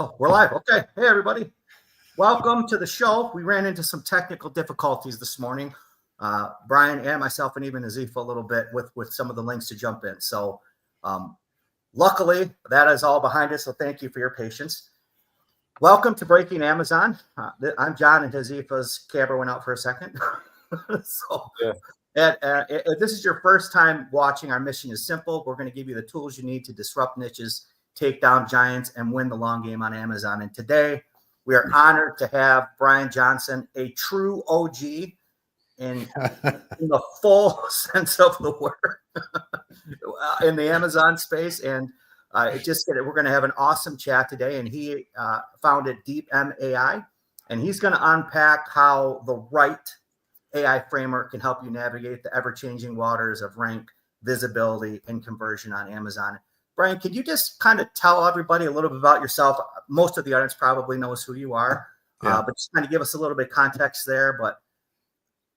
Oh, we're live. Okay. Hey, everybody. Welcome to the show. We ran into some technical difficulties this morning. Brian and myself and even Azifa a little bit with some of the links to jump in. So luckily, that is all behind us. So thank you for your patience. Welcome to Breaking Amazon. I'm John, and Azifa's camera went out for a second. If this is your first time watching, our mission is simple. We're going to give you the tools you need to disrupt niches, take down giants, and win the long game on Amazon. And today, we are honored to have Brian Johnson, a true OG in the full sense of the word in the Amazon space. And we're going to have an awesome chat today. And he founded Deep AI, and he's going to unpack how the right AI framework can help you navigate the ever-changing waters of rank, visibility, and conversion on Amazon. Brian, could you just kind of tell everybody a little bit about yourself? Most of the audience probably knows who you are, but just kind of give us a little bit of context there, but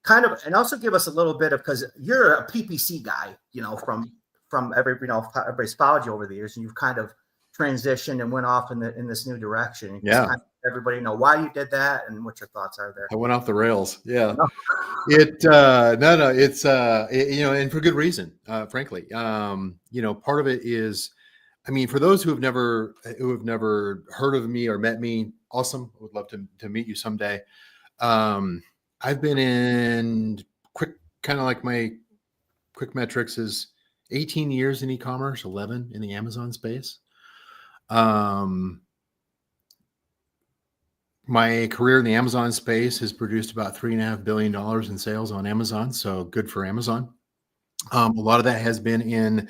and also give us a little bit of, because you're a PPC guy, from everybody's followed you over the years, and you've kind of transitioned and went off in this new direction. Just kind of everybody know why you did that and what your thoughts are there. I went off the rails. Yeah. No. It's and for good reason, frankly. Part of it is, for those who have never heard of me or met me, awesome. I would love to meet you someday. I've been in my quick metrics is 18 years in e-commerce, 11 in the Amazon space. My career in the Amazon space has produced about $3.5 billion in sales on Amazon. So good for Amazon. A lot of that has been in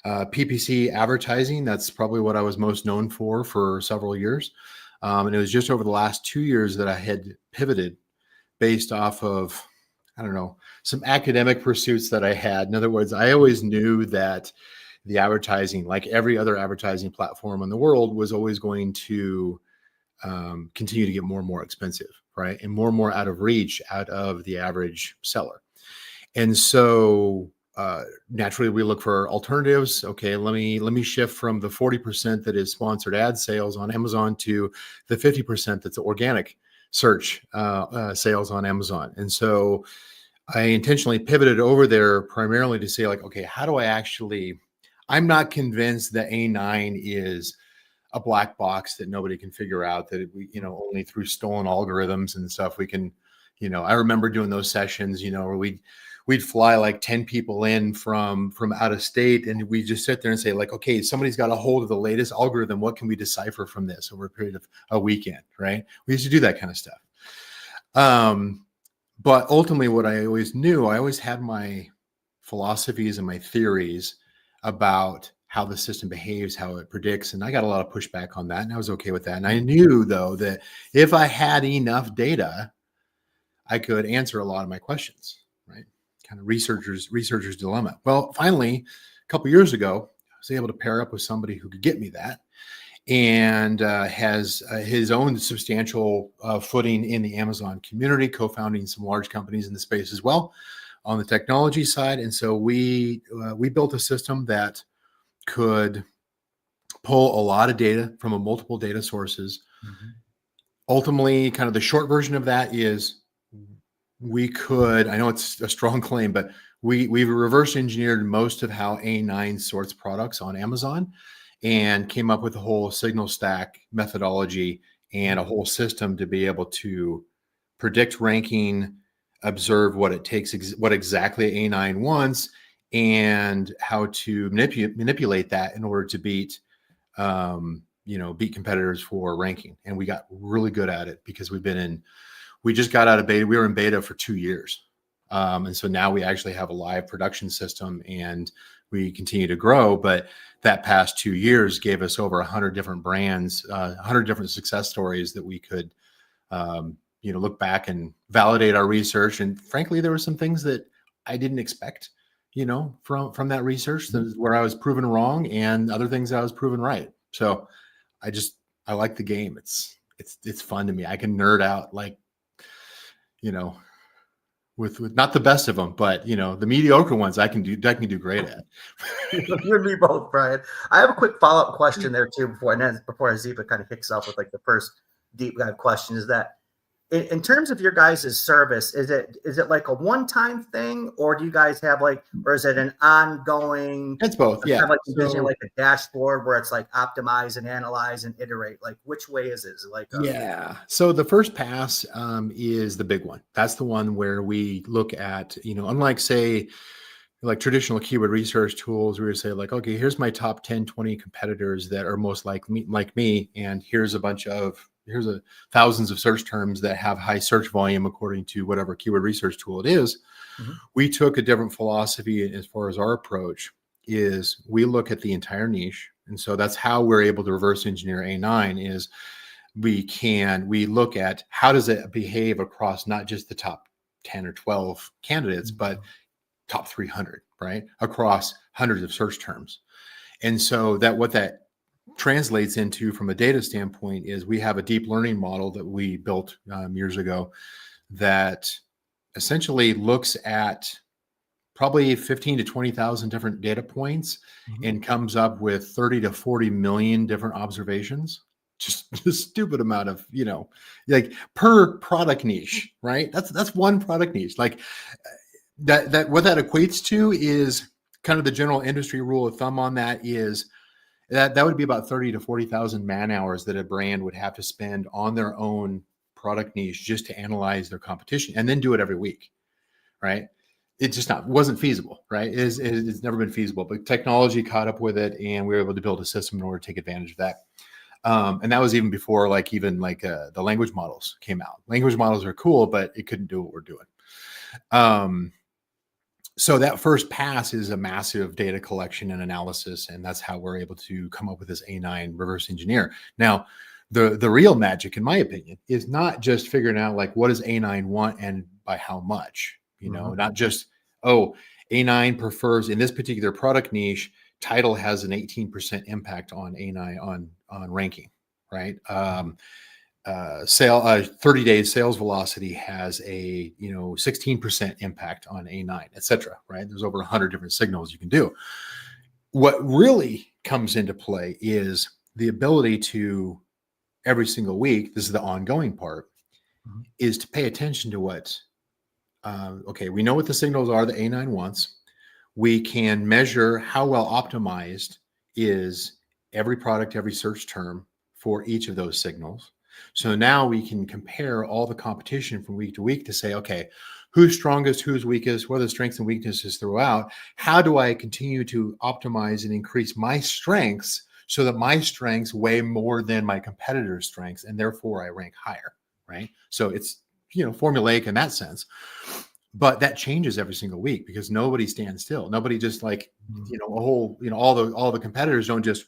PPC advertising. That's probably what I was most known for several years. And it was just over the last 2 years that I had pivoted based off of, some academic pursuits that I had. In other words, I always knew that the advertising, like every other advertising platform in the world, was always going to continue to get more and more expensive, right? And more out of reach out of the average seller. And so naturally we look for alternatives. Okay, let me shift from the 40% that is sponsored ad sales on Amazon to the 50% that's organic search sales on Amazon. And so I intentionally pivoted over there primarily to say, okay, how do I'm not convinced that A9 is a black box that nobody can figure out, that we, only through stolen algorithms and stuff we can, I remember doing those sessions, where we'd fly like 10 people in from out of state, and we just sit there and say, okay, somebody's got a hold of the latest algorithm. What can we decipher from this over a period of a weekend, right? We used to do that kind of stuff. But ultimately what I always knew, I always had my philosophies and my theories about how the system behaves, how it predicts. And I got a lot of pushback on that, and I was okay with that. And I knew, though, that if I had enough data, I could answer a lot of my questions, right? Kind of researcher's dilemma. Well, finally, a couple of years ago, I was able to pair up with somebody who could get me that, and has his own substantial footing in the Amazon community, co-founding some large companies in the space as well on the technology side. And so we built a system that could pull a lot of data from multiple data sources. Mm-hmm. Ultimately, kind of the short version of that is we could, I know it's a strong claim, but we've reverse engineered most of how A9 sorts products on Amazon and came up with a whole signal stack methodology and a whole system to be able to predict ranking, observe what it takes, what exactly A9 wants, and how to manipulate that in order to beat competitors for ranking. And we got really good at it because we just got out of beta. We were in beta for 2 years. And so now we actually have a live production system, and we continue to grow. But that past 2 years gave us over 100 different brands, 100 different success stories that we could, look back and validate our research. And frankly, there were some things that I didn't expect, from that research, where I was proven wrong, and other things that I was proven right. So I like the game. It's fun to me. I can nerd out with not the best of them, but the mediocre ones I can do great at. You and me both, Brian. I have a quick follow-up question there too before Ziva kind of kicks off with like the first deep dive question. Is that in terms of your guys' service, is it like a one-time thing, or do you guys have or is it an ongoing? It's both, yeah. Kind of like envisioning like a dashboard where it's like optimize and analyze and iterate. Like which way is it? Is it like yeah? So the first pass is the big one. That's the one where we look at unlike say like traditional keyword research tools, where you say like, okay, here's my top 10, 20 competitors that are most like me, and here's thousands of search terms that have high search volume according to whatever keyword research tool it is. Mm-hmm. We took a different philosophy as far as our approach is we look at the entire niche. And so that's how we're able to reverse engineer A9 is we look at how does it behave across not just the top 10 or 12 candidates, but top 300, right? Across hundreds of search terms. And so what that translates into from a data standpoint is we have a deep learning model that we built years ago that essentially looks at probably 15 to 20,000 different data points and comes up with 30 to 40 million different observations. Just a stupid amount of, like per product niche, right? That's one product niche. Like that what that equates to is kind of the general industry rule of thumb on that is that would be about 30 to 40,000 man hours that a brand would have to spend on their own product niche just to analyze their competition and then do it every week, right? It just wasn't feasible, right? It's never been feasible, but technology caught up with it and we were able to build a system in order to take advantage of that. And that was even before the language models came out. Language models are cool, but it couldn't do what we're doing. So that first pass is a massive data collection and analysis, and that's how we're able to come up with this A9 reverse engineer. Now, the real magic, in my opinion, is not just figuring out like what does A9 want and by how much. Not just A9 prefers in this particular product niche. Title has an 18% impact on A9 on ranking, right? 30 days sales velocity has a 16% impact on A9, etc. Right? There's over 100 different signals you can do. What really comes into play is the ability to every single week. This is the ongoing part, is to pay attention to what. We know what the signals are that A9 wants. We can measure how well optimized is every product, every search term for each of those signals. So now we can compare all the competition from week to week to say, okay, who's strongest, who's weakest, what are the strengths and weaknesses throughout? How do I continue to optimize and increase my strengths so that my strengths weigh more than my competitors' strengths and therefore I rank higher, right? So it's, formulaic in that sense. But that changes every single week because nobody stands still. Nobody just all the competitors don't just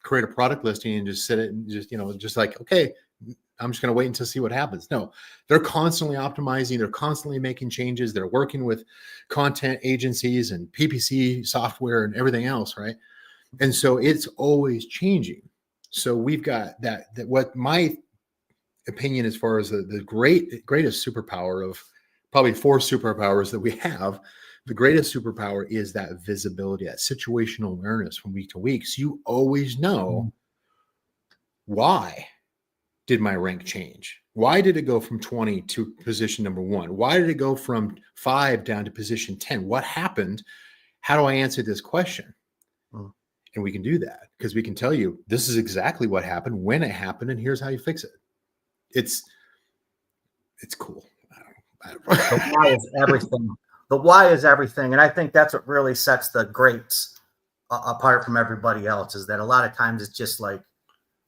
create a product listing and just sit it and just like, okay, I'm just going to wait until see what happens. No, they're constantly optimizing. They're constantly making changes. They're working with content agencies and PPC software and everything else. Right. And so it's always changing. So we've got that what my opinion, as far as the greatest superpower of probably 4 superpowers that we have, the greatest superpower is that visibility, that situational awareness from week to week. So you always know why did my rank change? Why did it go from 20 to position number 1? Why did it go from 5 down to position 10? What happened? How do I answer this question? And we can do that because we can tell you this is exactly what happened, when it happened, and here's how you fix it. It's cool. The why is everything. The why is everything. And I think that's what really sets the greats apart from everybody else, is that a lot of times it's just like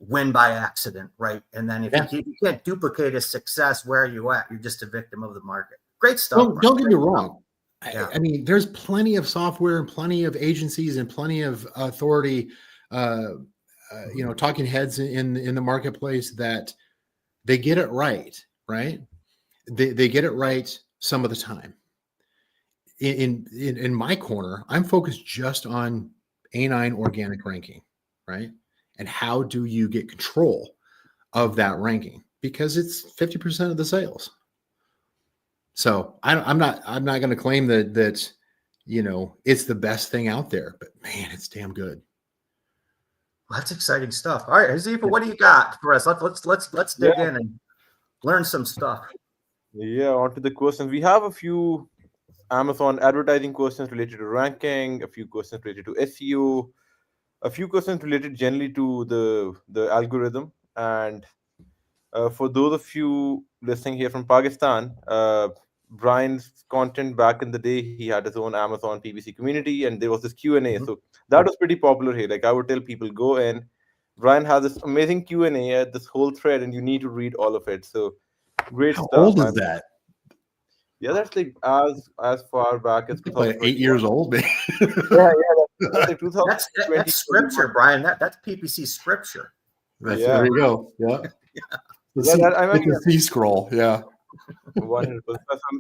win by accident, right? And then if you can't duplicate a success, where are you at? You're just a victim of the market. Great stuff. Well, don't get me wrong. I mean, there's plenty of software and plenty of agencies and plenty of authority, talking heads in the marketplace that they get it right, right? They get it right some of the time. In my corner, I'm focused just on A9 organic ranking, right? And how do you get control of that ranking? Because it's 50% of the sales. So I'm not going to claim that it's the best thing out there, but man, it's damn good. Well, that's exciting stuff. All right, Hazifa, what do you got for us? Let's dig in and learn some stuff. Yeah, on to the questions. We have a few Amazon advertising questions related to ranking, a few questions related to SEO, a few questions related generally to the algorithm. And for those of you listening here from Pakistan, Brian's content back in the day, he had his own Amazon PPC community, and there was this Q&A. Mhm. So that was pretty popular here. Like I would tell people, go in. Brian has this amazing Q&A, this whole thread, and you need to read all of it. So great How stuff. old is that? Yeah, that's like as far back as It's like 8 2021. years old, man. That's like That's 2020. scripture, Brian. That's PPC scripture. Yeah. There you go. Yeah. I It's mean, a C scroll. Yeah. 100%.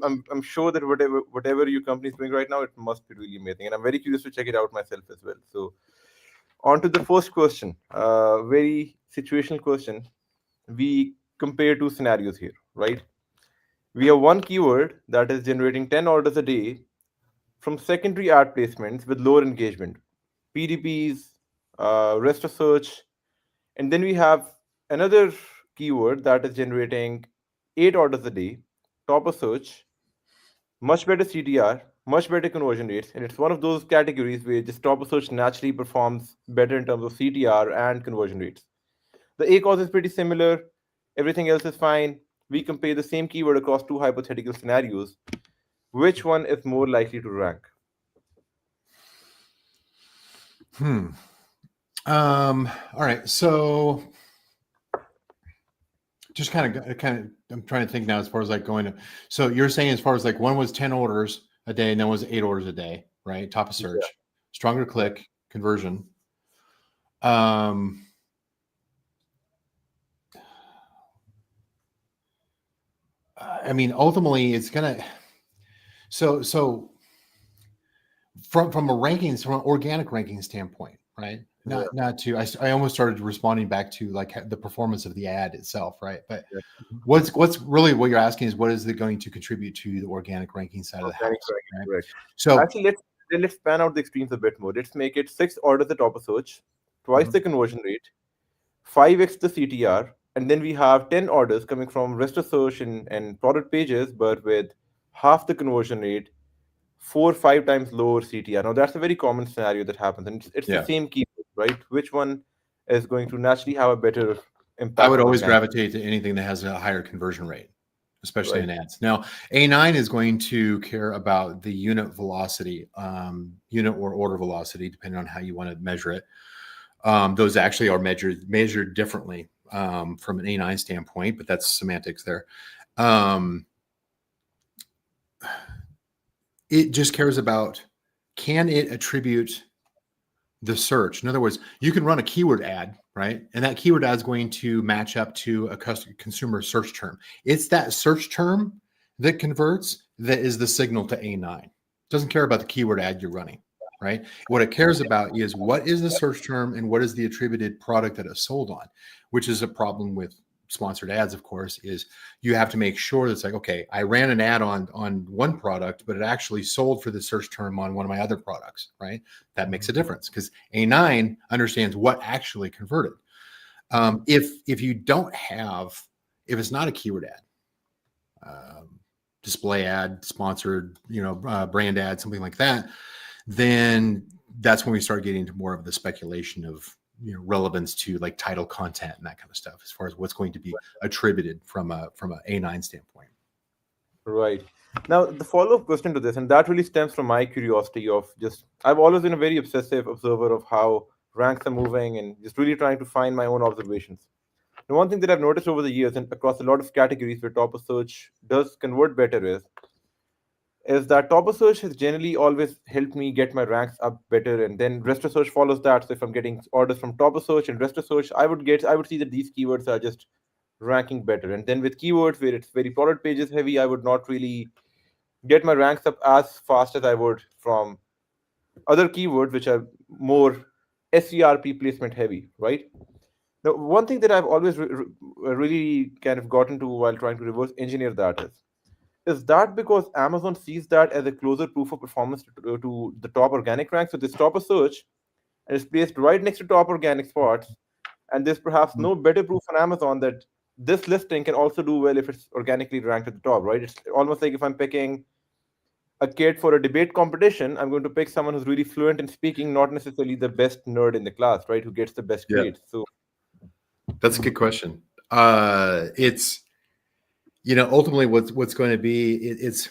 I'm sure that whatever your company is doing right now, it must be really amazing, and I'm very curious to check it out myself as well. So, on to the first question. Very situational question. We compare two scenarios here, right? We have one keyword that is generating 10 orders a day from secondary ad placements with lower engagement, PDPs, rest of search, and then we have another keyword that is generating 8 orders a day, top of search, much better CTR, much better conversion rates, and it's one of those categories where just top of search naturally performs better in terms of CTR and conversion rates. The A cause is pretty similar, everything else is fine. We compare the same keyword across two hypothetical scenarios. Which one is more likely to rank? All right. So just kind of, I'm trying to think now as far as like going to, so you're saying as far as like one was 10 orders a day and then was 8 orders a day, right? Top of search, stronger click conversion. I mean, ultimately it's going to, so from a rankings, from an organic ranking standpoint, right? Not to, I almost started responding back to like the performance of the ad itself, right? But what's really what you're asking is what is it going to contribute to the organic ranking side of the house, right? Correct. So Actually, let's span out the extremes a bit more. Let's make it 6 orders at top of search, twice the conversion rate, 5x the CTR, and then we have 10 orders coming from rest of search and product pages, but with half the conversion rate, 4 or 5 times lower CTR. Now that's a very common scenario that happens, and it's the yeah, same keyword, right? Which one is going to naturally have a better I impact would on always organic? gravitate to anything that has a higher conversion rate, especially Right. in ads. Now, A9 is going to care about the unit velocity, unit or order velocity, depending on how you want to measure it. Those actually are measured differently from an A9 standpoint, but that's semantics there. It just cares about, can it attribute the search? In other words, you can run a keyword ad, right? And that keyword ad is going to match up to a consumer search term. It's that search term that converts that is the signal to A9. It doesn't care about the keyword ad you're running, right? What it cares about is what is the search term and what is the attributed product that it's sold on, which is a problem with sponsored ads, of course, is you have to make sure that it's like, okay, I ran an ad on one product, but it actually sold for the search term on one of my other products, right? That makes a difference because A9 understands what actually converted. If you don't have, if it's not a keyword ad, display ad, sponsored, brand ad, something like that, then that's when we start getting into more of the speculation of relevance to like title content and that kind of stuff, as far as what's going to be attributed from a A9 standpoint. Right. Now, the follow-up question to this, and that really stems from my curiosity of just, I've always been a very obsessive observer of how ranks are moving and just really trying to find my own observations. The one thing that I've noticed over the years and across a lot of categories where top of search does convert better is that top of search has generally always helped me get my ranks up better, and then rest of search follows that. So if I'm getting orders from top of search and rest of search, I would see that these keywords are just ranking better. And then with keywords where it's very product pages heavy, I would not really get my ranks up as fast as I would from other keywords which are more SERP placement heavy, right? Now, one thing that I've always really kind of gotten to while trying to reverse engineer that is is that because Amazon sees that as a closer proof of performance to the top organic rank? So they stop a search and it's placed right next to top organic spots. And there's perhaps no better proof on Amazon that this listing can also do well if it's organically ranked at the top, right? It's almost like if I'm picking a kid for a debate competition, I'm going to pick someone who's really fluent in speaking, not necessarily the best nerd in the class, right? Who gets the best Yeah. grades. So That's a good question. It's, ultimately what's going to be, it's,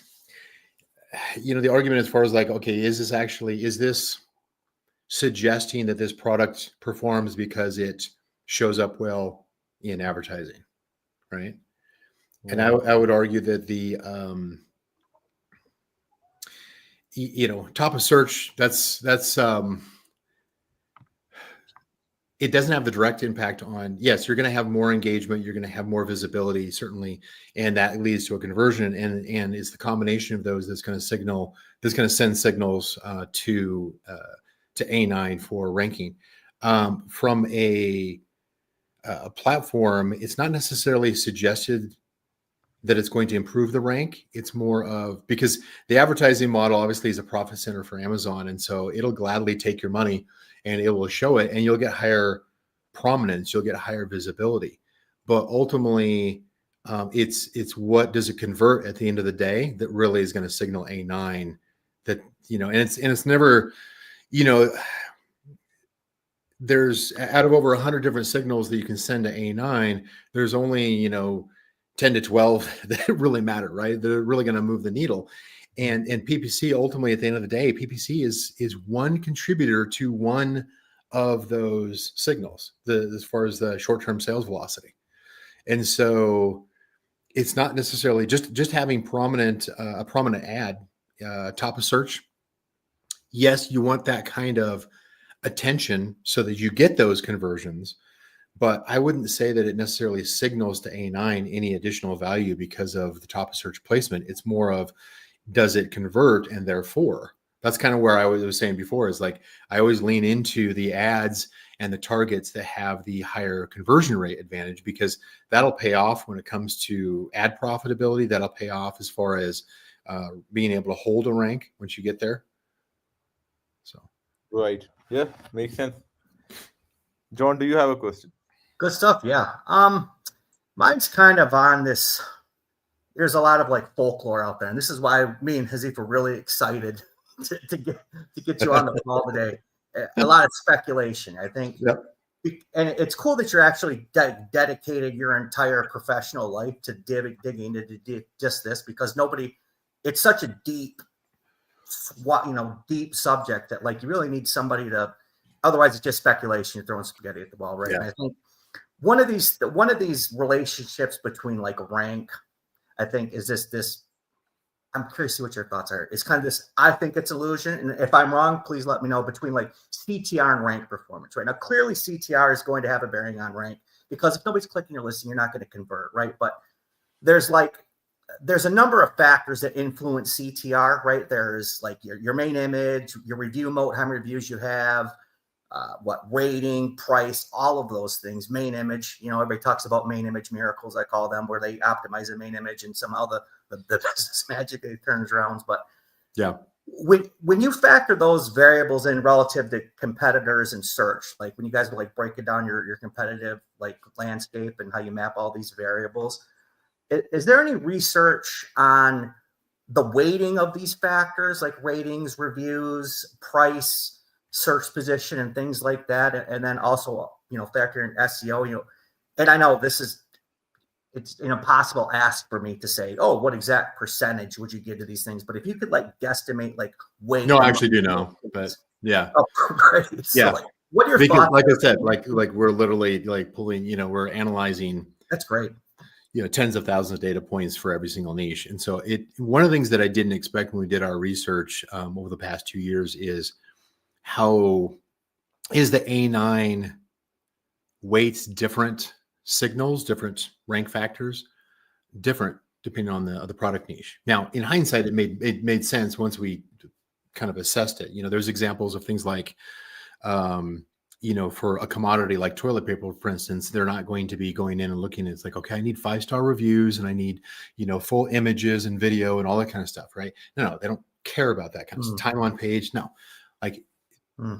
the argument as far as like, okay, is this suggesting that this product performs because it shows up well in advertising, right? And I would argue that the, top of search, that's it doesn't have the direct impact on, yes, you're going to have more engagement, you're going to have more visibility, certainly, and that leads to a conversion, and it's the combination of those that's going to send signals to A9 for ranking. From a platform, it's not necessarily suggested that it's going to improve the rank. It's more of, because the advertising model obviously is a profit center for Amazon, and so it'll gladly take your money and it will show it, and you'll get higher prominence, you'll get higher visibility. But ultimately, it's what does it convert at the end of the day that really is going to signal A9. That, and it's never, there's, out of over 100 different signals that you can send to A9, there's only 10 to 12 that really matter, right? They're really going to move the needle. And PPC, ultimately, at the end of the day, PPC is one contributor to one of those signals, as far as the short-term sales velocity. And so it's not necessarily just having a prominent ad top of search. Yes, you want that kind of attention so that you get those conversions, but I wouldn't say that it necessarily signals to A9 any additional value because of the top of search placement. It's more of, does it convert? And therefore, that's kind of where I was saying before, is like, I always lean into the ads and the targets that have the higher conversion rate advantage, because that'll pay off when it comes to ad profitability. That'll pay off as far as being able to hold a rank once you get there. So, right. Yeah, makes sense. John, do you have a question? Good stuff. Yeah. Mine's kind of on this. There's a lot of like folklore out there, and this is why me and Hazif are really excited to get you on the call today. A lot of speculation, I think. Yep. And it's cool that you're actually dedicated your entire professional life to digging into just this, because it's such a deep subject that, like, you really need somebody to, otherwise it's just speculation. You're throwing spaghetti at the wall, right? Yeah. And I think one of these relationships between like rank, I think, is this. I'm curious to see what your thoughts are. It's kind of this, I think it's illusion. And if I'm wrong, please let me know, between like CTR and rank performance, right? Now, clearly CTR is going to have a bearing on rank, because if nobody's clicking your listing, you're not going to convert, right? But there's a number of factors that influence CTR, right? There's like your main image, your review mode, how many reviews you have, rating, price, all of those things. Main image, everybody talks about main image miracles, I call them, where they optimize the main image and somehow the business magically turns around. But yeah, when you factor those variables in relative to competitors and search, like when you guys were like breaking down your competitive like landscape and how you map all these variables, is there any research on the weighting of these factors, like ratings, reviews, price, search position, and things like that? And then also, factor in SEO, and I know it's an impossible ask for me to say, oh, what exact percentage would you give to these things? But if you could like guesstimate, like weight. No, I actually do know, but yeah. Oh, great. So, Yeah. like, what are your Because, thoughts? like I said, like we're literally like pulling, we're analyzing. That's great. Tens of thousands of data points for every single niche. And so one of the things that I didn't expect when we did our research over the past 2 years is how is the A9 weights different signals, different rank factors, different depending on the product niche. Now, in hindsight, it made sense once we kind of assessed it. There's examples of things like for a commodity like toilet paper, for instance, they're not going to be going in and looking. It's like, okay, I need 5-star reviews and I need, full images and video and all that kind of stuff, right? No, they don't care about that kind of stuff. Time on page. No, like,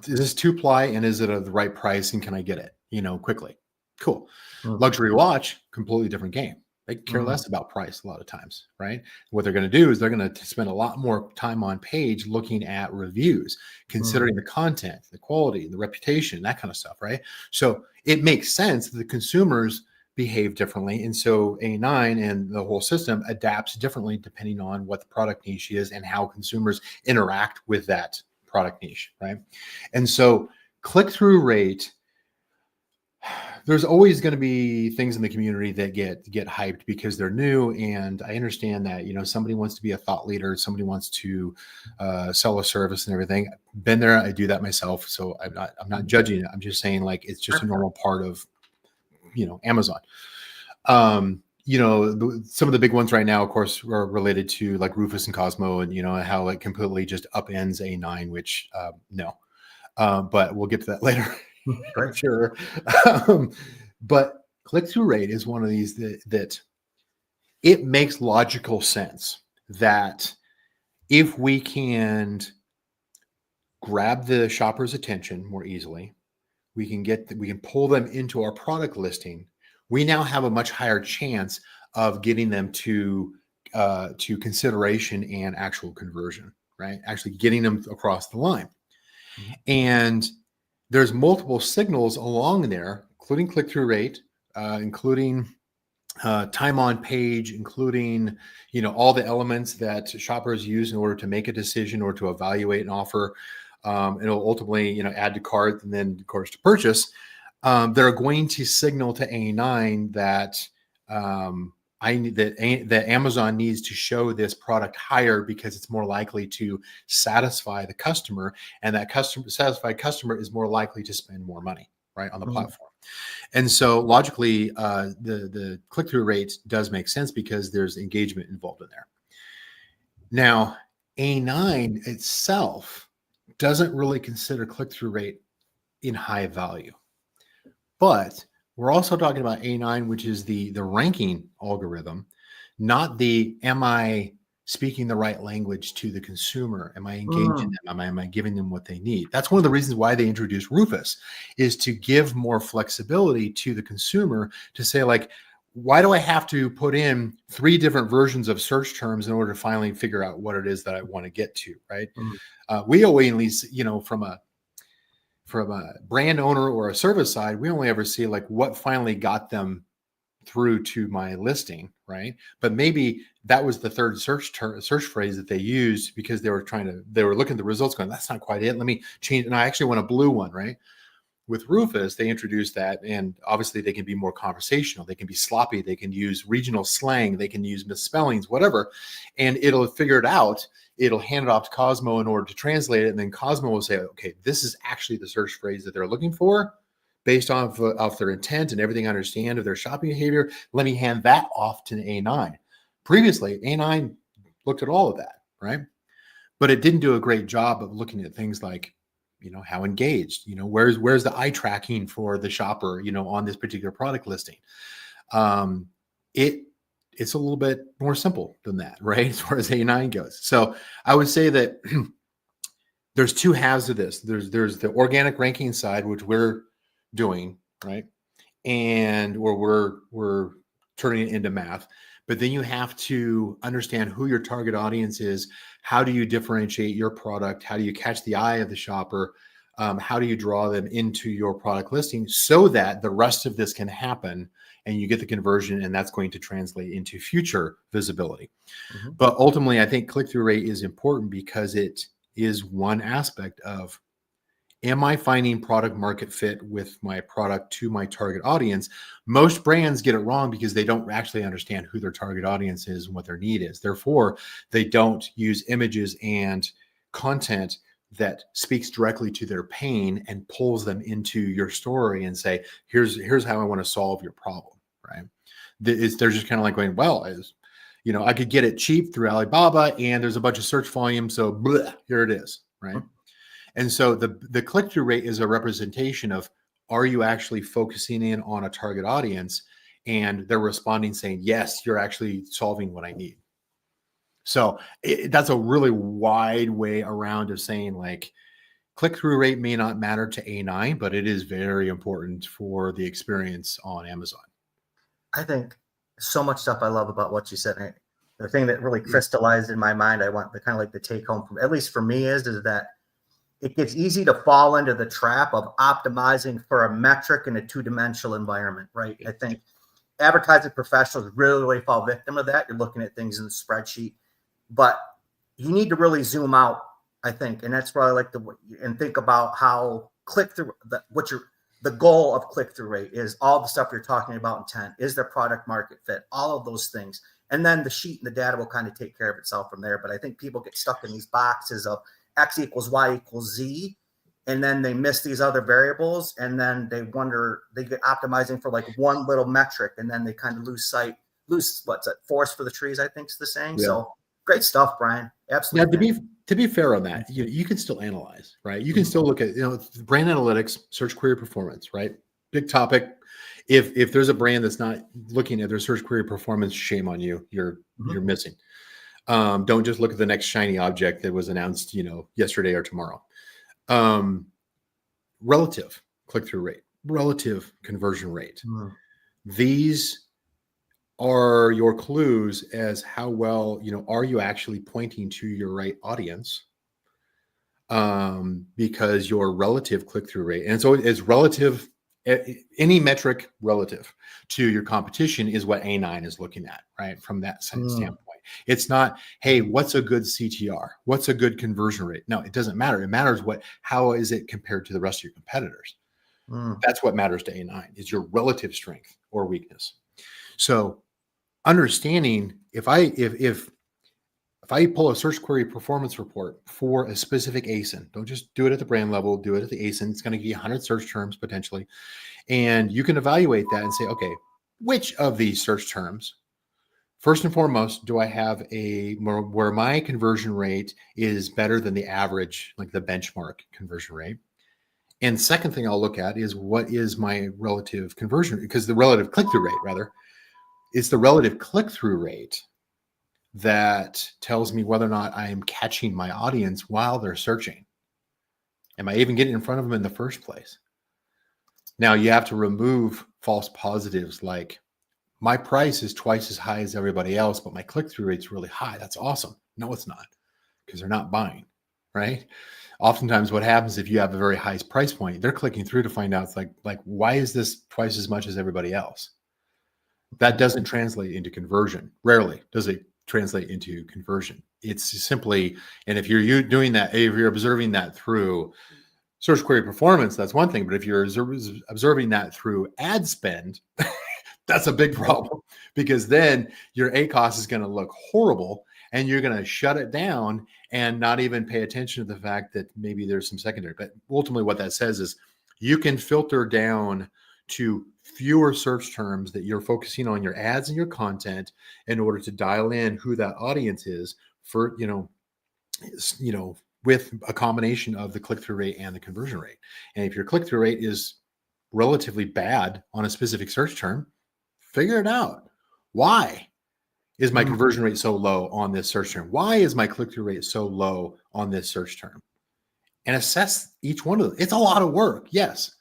is this 2-ply and is it at the right price and can I get it, quickly? Cool. Luxury watch, completely different game. They care less about price a lot of times, right? What they're going to do is they're going to spend a lot more time on page looking at reviews, considering the content, the quality, the reputation, that kind of stuff, right? So it makes sense that the consumers behave differently. And so A9 and the whole system adapts differently depending on what the product niche is and how consumers interact with that product niche, right? And so click-through rate, there's always going to be things in the community that get hyped because they're new. And I understand that, somebody wants to be a thought leader. Somebody wants to sell a service and everything. Been there. I do that myself. So I'm not judging it. I'm just saying like, it's just a normal part of, Amazon. Some of the big ones right now, of course, are related to like Rufus and Cosmo and, how it completely just upends A9, which no, but we'll get to that later. For sure. But click-through rate is one of these that it makes logical sense that if we can grab the shopper's attention more easily, we can pull them into our product listing. We now have a much higher chance of getting them to consideration and actual conversion, right? Actually getting them across the line. And there's multiple signals along there, including click-through rate, including time on page, including, all the elements that shoppers use in order to make a decision or to evaluate an offer. It'll ultimately, add to cart and then, of course, to purchase. They're going to signal to A9 that that Amazon needs to show this product higher because it's more likely to satisfy the customer, and that satisfied customer is more likely to spend more money, right, on the platform. And so logically, the click-through rate does make sense because there's engagement involved in there. Now, A9 itself doesn't really consider click-through rate in high value, but we're also talking about A9, which is the ranking algorithm, not the am I speaking the right language to the consumer? Am I engaging them? Am I giving them what they need? That's one of the reasons why they introduced Rufus, is to give more flexibility to the consumer to say, like, why do I have to put in 3 different versions of search terms in order to finally figure out what it is that I want to get to, right? We always, from a brand owner or a service side, we only ever see like what finally got them through to my listing, right? But maybe that was the third search phrase that they used because they were looking at the results going, that's not quite it. Let me change. And I actually want a blue one, right? With Rufus, they introduced that, and obviously they can be more conversational. They can be sloppy. They can use regional slang. They can use misspellings, whatever, and it'll figure it out. It'll hand it off to Cosmo in order to translate it, and then Cosmo will say, okay, this is actually the search phrase that they're looking for based off their intent and everything I understand of their shopping behavior. Let me hand that off to A9. Previously, A9 looked at all of that, right? But it didn't do a great job of looking at things like, how engaged, where's the eye tracking for the shopper, on this particular product listing. It's a little bit more simple than that, right? As far as A9 goes. So I would say that there's 2 halves of this. There's the organic ranking side, which we're doing, right? And where we're turning it into math. But then you have to understand who your target audience is. How do you differentiate your product? How do you catch the eye of the shopper? How do you draw them into your product listing so that the rest of this can happen and you get the conversion, and that's going to translate into future visibility. But ultimately, I think click-through rate is important because it is one aspect of, am I finding product market fit with my product to my target audience? Most brands get it wrong because they don't actually understand who their target audience is and what their need is. Therefore, they don't use images and content that speaks directly to their pain and pulls them into your story and say, here's how I want to solve your problem, right? They're just kind of like going, well, I could get it cheap through Alibaba and there's a bunch of search volume. So here it is, right? And so the click-through rate is a representation of, are you actually focusing in on a target audience, and they're responding saying, yes, you're actually solving what I need. So that's a really wide way around of saying, like, click-through rate may not matter to A9, but it is very important for the experience on Amazon. I think so much stuff I love about what you said. And the thing that really crystallized in my mind, I want the kind of like the take home from, at least for me, is that it gets easy to fall into the trap of optimizing for a metric in a two-dimensional environment, right? I think advertising professionals really fall victim of that. You're looking at things in the spreadsheet, but you need to really zoom out, I think. And that's where I like to, and think about how click-through, the goal of click-through rate is all the stuff you're talking about, intent, is there product market fit, all of those things. And then the sheet and the data will kind of take care of itself from there. But I think people get stuck in these boxes of X equals Y equals Z, and then they miss these other variables, and then they wonder, they get optimizing for like one little metric, and then they kind of lose what's that, forest for the trees, I think is the saying. Yeah. So great stuff, Brian. Absolutely. Yeah, to be fair on that, you can still analyze, right? You can still look at, brand analytics, search query performance, right? Big topic. If there's a brand that's not looking at their search query performance, shame on you. You're missing. Don't just look at the next shiny object that was announced, yesterday or tomorrow. Relative click-through rate, relative conversion rate. These are your clues as how well, are you actually pointing to your right audience? Because your relative click-through rate, and so it's relative, any metric relative to your competition is what A9 is looking at, right? From that standpoint. It's not, hey, what's a good CTR? What's a good conversion rate? No, it doesn't matter. It matters how is it compared to the rest of your competitors? That's what matters to A9, is your relative strength or weakness. So understanding if I pull a search query performance report for a specific ASIN, don't just do it at the brand level, do it at the ASIN. It's going to give you 100 search terms potentially. And you can evaluate that and say, okay, which of these search terms, first and foremost, do I have where my conversion rate is better than the average, like the benchmark conversion rate? And second thing I'll look at is, what is my relative conversion? Because the relative click-through rate, rather, it's the relative click-through rate that tells me whether or not I am catching my audience while they're searching. Am I even getting in front of them in the first place? Now, you have to remove false positives like, my price is twice as high as everybody else, but my click-through rate's really high. That's awesome. No, it's not, because they're not buying, right? Oftentimes what happens if you have a very high price point, they're clicking through to find out, it's like, why is this twice as much as everybody else? That doesn't translate into conversion. Rarely does it translate into conversion. It's simply, and if you're doing that, if you're observing that through search query performance, that's one thing. But if you're observing that through ad spend, that's a big problem, because then your ACoS is going to look horrible, and you're going to shut it down and not even pay attention to the fact that maybe there's some secondary. But ultimately what that says is you can filter down to fewer search terms that you're focusing on your ads and your content in order to dial in who that audience is for, with a combination of the click-through rate and the conversion rate. And if your click-through rate is relatively bad on a specific search term, figure it out. Why is my conversion rate so low on this search term? Why is my click-through rate so low on this search term? And assess each one of them. It's a lot of work, yes.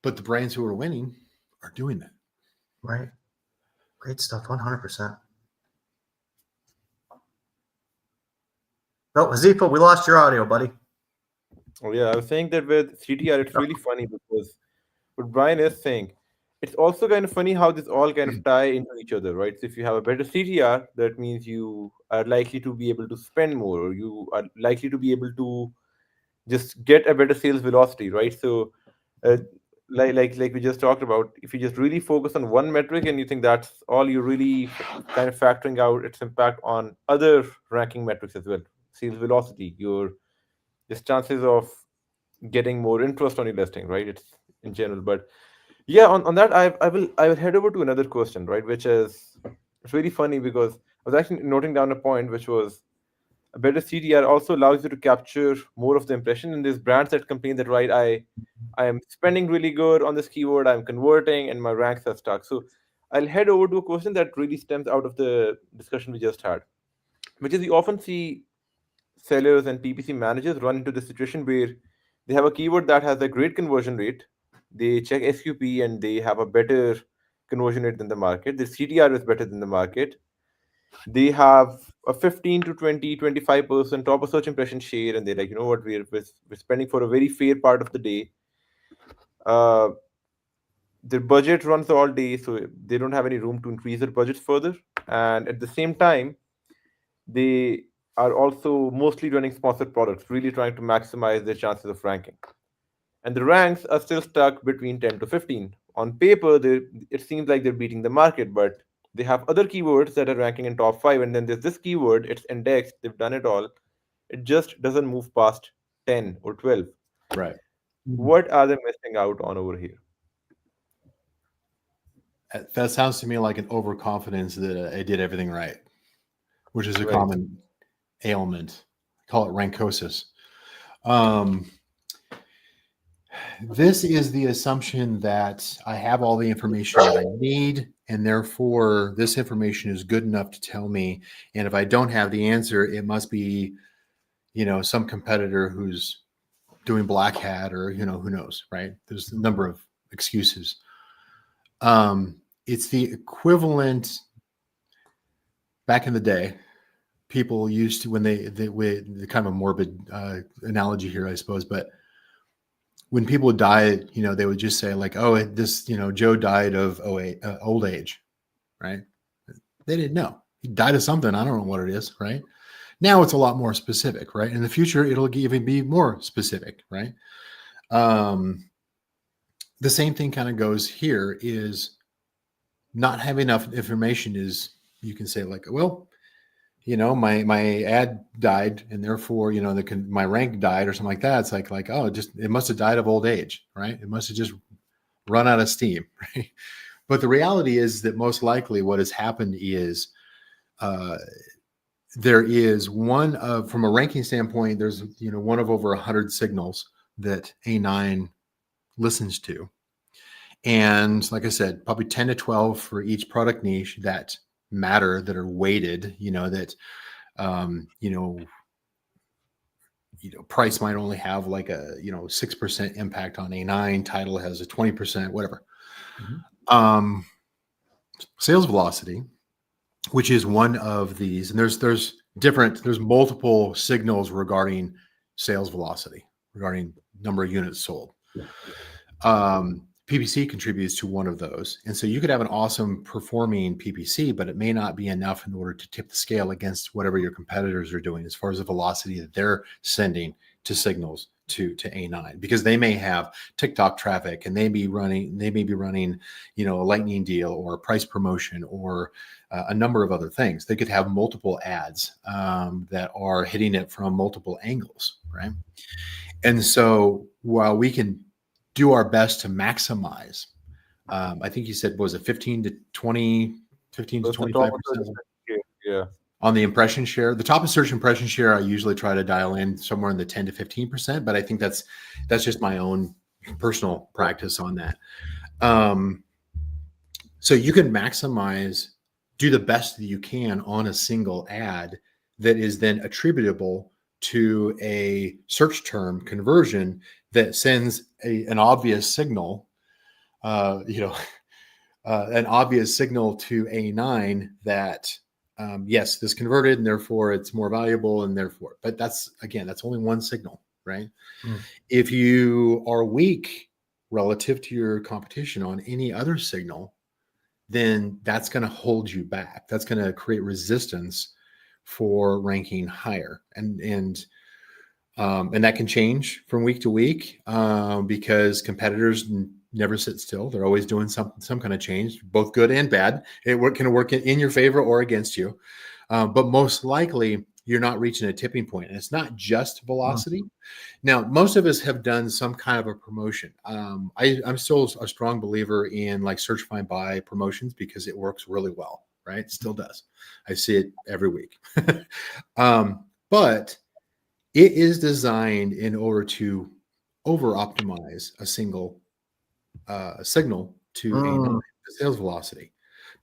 But the brands who are winning are doing that. Right. Great stuff. 100%. Oh, Hazifa, we lost your audio, buddy. Oh, yeah. I was saying that with CTR, it's really funny, because what Brian is saying, it's also kind of funny how this all kind of tie into each other, right? So if you have a better CTR, that means you are likely to be able to spend more, or you are likely to be able to just get a better sales velocity, right? So like we just talked about, if you just really focus on one metric and you think that's all, you're really kind of factoring out its impact on other ranking metrics as well. Sales velocity, your just chances of getting more interest on your listing, right? It's in general. But yeah, on that, I will head over to another question, right? Which is, it's really funny, because I was actually noting down a point, which was, A better CTR also allows you to capture more of the impression. And there's brands that complain that, right, I am spending really good on this keyword, I'm converting, and my ranks are stuck. So I'll head over to a question that really stems out of the discussion we just had, which is we often see sellers and PPC managers run into the situation where they have a keyword that has a great conversion rate. They check SQP and they have a better conversion rate than the market. Their CTR is better than the market. They have a 15 to 20, 25% top of search impression share, and they're like, you know what, we're spending for a very fair part of the day. Uh, their budget runs all day, so they don't have any room to increase their budgets further. And at the same time, they are also mostly running sponsored products, really trying to maximize their chances of ranking. And the ranks are still stuck between 10 to 15. On paper, it seems like they're beating the market, but they have other keywords that are ranking in top 5, and then there's this keyword, it's indexed, they've done it all. It just doesn't move past 10 or 12. Right. What are they missing out on over here? That sounds to me like an overconfidence that I did everything right, which is a Right. common ailment. Call it rancosis. This is the assumption that I have all the information that I need, and therefore this information is good enough to tell me. And if I don't have the answer, it must be, some competitor who's doing black hat, or who knows, right? There's a number of excuses. It's the equivalent back in the day. People used to, when they kind of a morbid analogy here, I suppose, but when people die, they would just say like, oh, this, Joe died of old age, right? They didn't know. He died of something. I don't know what it is, right? Now it's a lot more specific, right? In the future, it'll even be more specific, right? The same thing kind of goes here, is not having enough information is, you can say like, well, my ad died, and therefore, my rank died or something like that. It's like, oh, it must have died of old age, right? It must have just run out of steam, right? But the reality is that most likely what has happened is there is from a ranking standpoint, there's, one of over 100 signals that A9 listens to. And like I said, probably 10 to 12 for each product niche that matter, that are weighted, that, price might only have like a, 6% impact on A9, title has a 20%, whatever. Mm-hmm. Sales velocity, which is one of these, and there's multiple signals regarding sales velocity, regarding number of units sold. PPC contributes to one of those. And so you could have an awesome performing PPC, but it may not be enough in order to tip the scale against whatever your competitors are doing as far as the velocity that they're sending to signals to A9, because they may have TikTok traffic, and they may be running, a lightning deal or a price promotion or a number of other things. They could have multiple ads that are hitting it from multiple angles, right? And so while we can do our best to maximize, I think you said, was it 15 to 25%? Yeah. On the impression share, the top of search impression share, I usually try to dial in somewhere in the 10 to 15%, but I think that's just my own personal practice on that. So you can do the best that you can on a single ad that is then attributable to a search term conversion that sends an obvious signal, an obvious signal to A9 that, yes, this converted, and therefore it's more valuable, and therefore, but that's only one signal, right? If you are weak relative to your competition on any other signal, then that's going to hold you back. That's going to create resistance for ranking higher. And that can change from week to week because competitors never sit still. They're always doing some kind of change, both good and bad. It can work in your favor or against you. But most likely, you're not reaching a tipping point. And it's not just velocity. Now, most of us have done some kind of a promotion. I'm still a strong believer in like search, find, buy promotions because it works really well, right? It still does. I see it every week. but it is designed in order to over optimize a single signal to a number of sales velocity,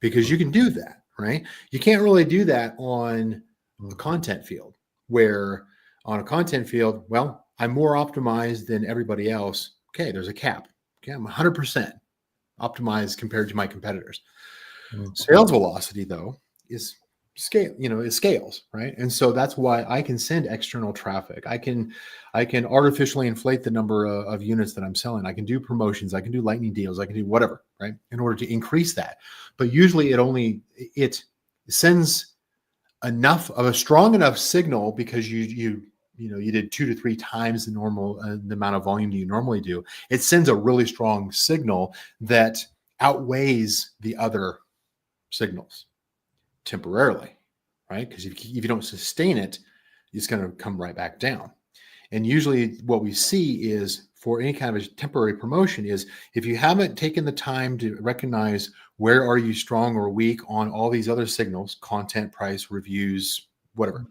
because you can do that, right? You can't really do that on a content field, where on a content field, well, I'm more optimized than everybody else. Okay, there's a cap. Okay, I'm 100% optimized compared to my competitors. Sales velocity, though, is scale, it scales, right? And so that's why I can send external traffic. I can artificially inflate the number of units that I'm selling. I can do promotions. I can do lightning deals. I can do whatever, right, in order to increase that. But usually it sends enough of a strong enough signal, because you did 2 to 3 times the normal the amount of volume that you normally do. It sends a really strong signal that outweighs the other signals temporarily, right? Because if you don't sustain it, it's going to come right back down. And usually what we see is, for any kind of a temporary promotion, is if you haven't taken the time to recognize where are you strong or weak on all these other signals, content, price, reviews, whatever,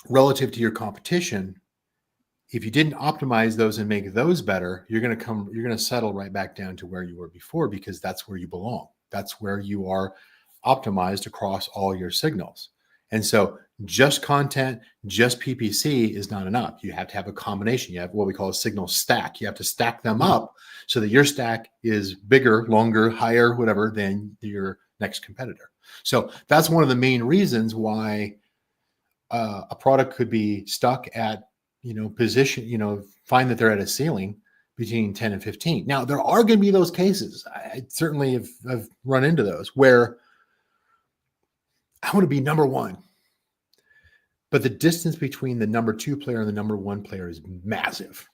relative to your competition, if you didn't optimize those and make those better, you're going to settle right back down to where you were before, because that's where you belong. That's where you are optimized across all your signals. And so just content, just PPC is not enough. You have to have a combination. You have what we call a signal stack. You have to stack them up so that your stack is bigger, longer, higher, whatever, than your next competitor. So that's one of the main reasons why a product could be stuck at, position, find that they're at a ceiling between 10 and 15. Now, there are going to be those cases. I certainly have run into those where I want to be number one, but the distance between the number 2 player and the number 1 player is massive.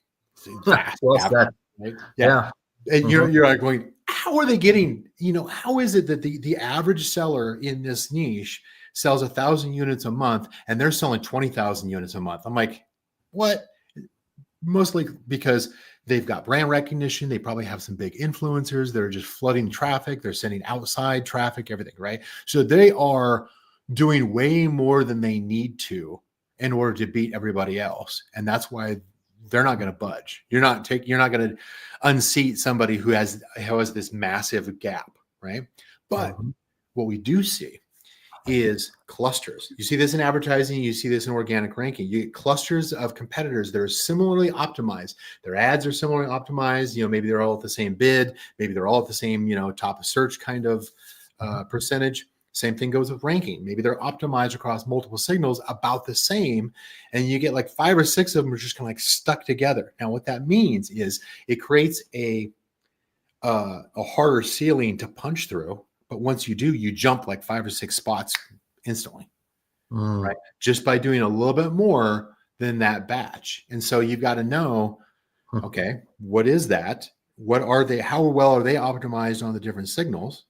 Vast, right? Yeah. And you're like going, how are they getting, how is it that the average seller in this niche sells 1,000 units a month and they're selling 20,000 units a month? I'm like, what? Mostly because they've got brand recognition. They probably have some big influencers that are just flooding traffic. They're sending outside traffic, everything, right? So they are doing way more than they need to in order to beat everybody else. And that's why they're not going to budge. You're not going to unseat somebody who has this massive gap, right? But what we do see is clusters. You see this in advertising, you see this in organic ranking. You get clusters of competitors that are similarly optimized. Their ads are similarly optimized. Maybe they're all at the same bid. Maybe they're all at the same, top of search kind of percentage. Same thing goes with ranking. Maybe they're optimized across multiple signals about the same, and you get like 5 or 6 of them are just kind of like stuck together. Now, what that means is it creates a harder ceiling to punch through. But once you do, you jump like 5 or 6 spots instantly, right? Just by doing a little bit more than that batch. And so you've got to know, okay, what is that? What are they? How well are they optimized on the different signals?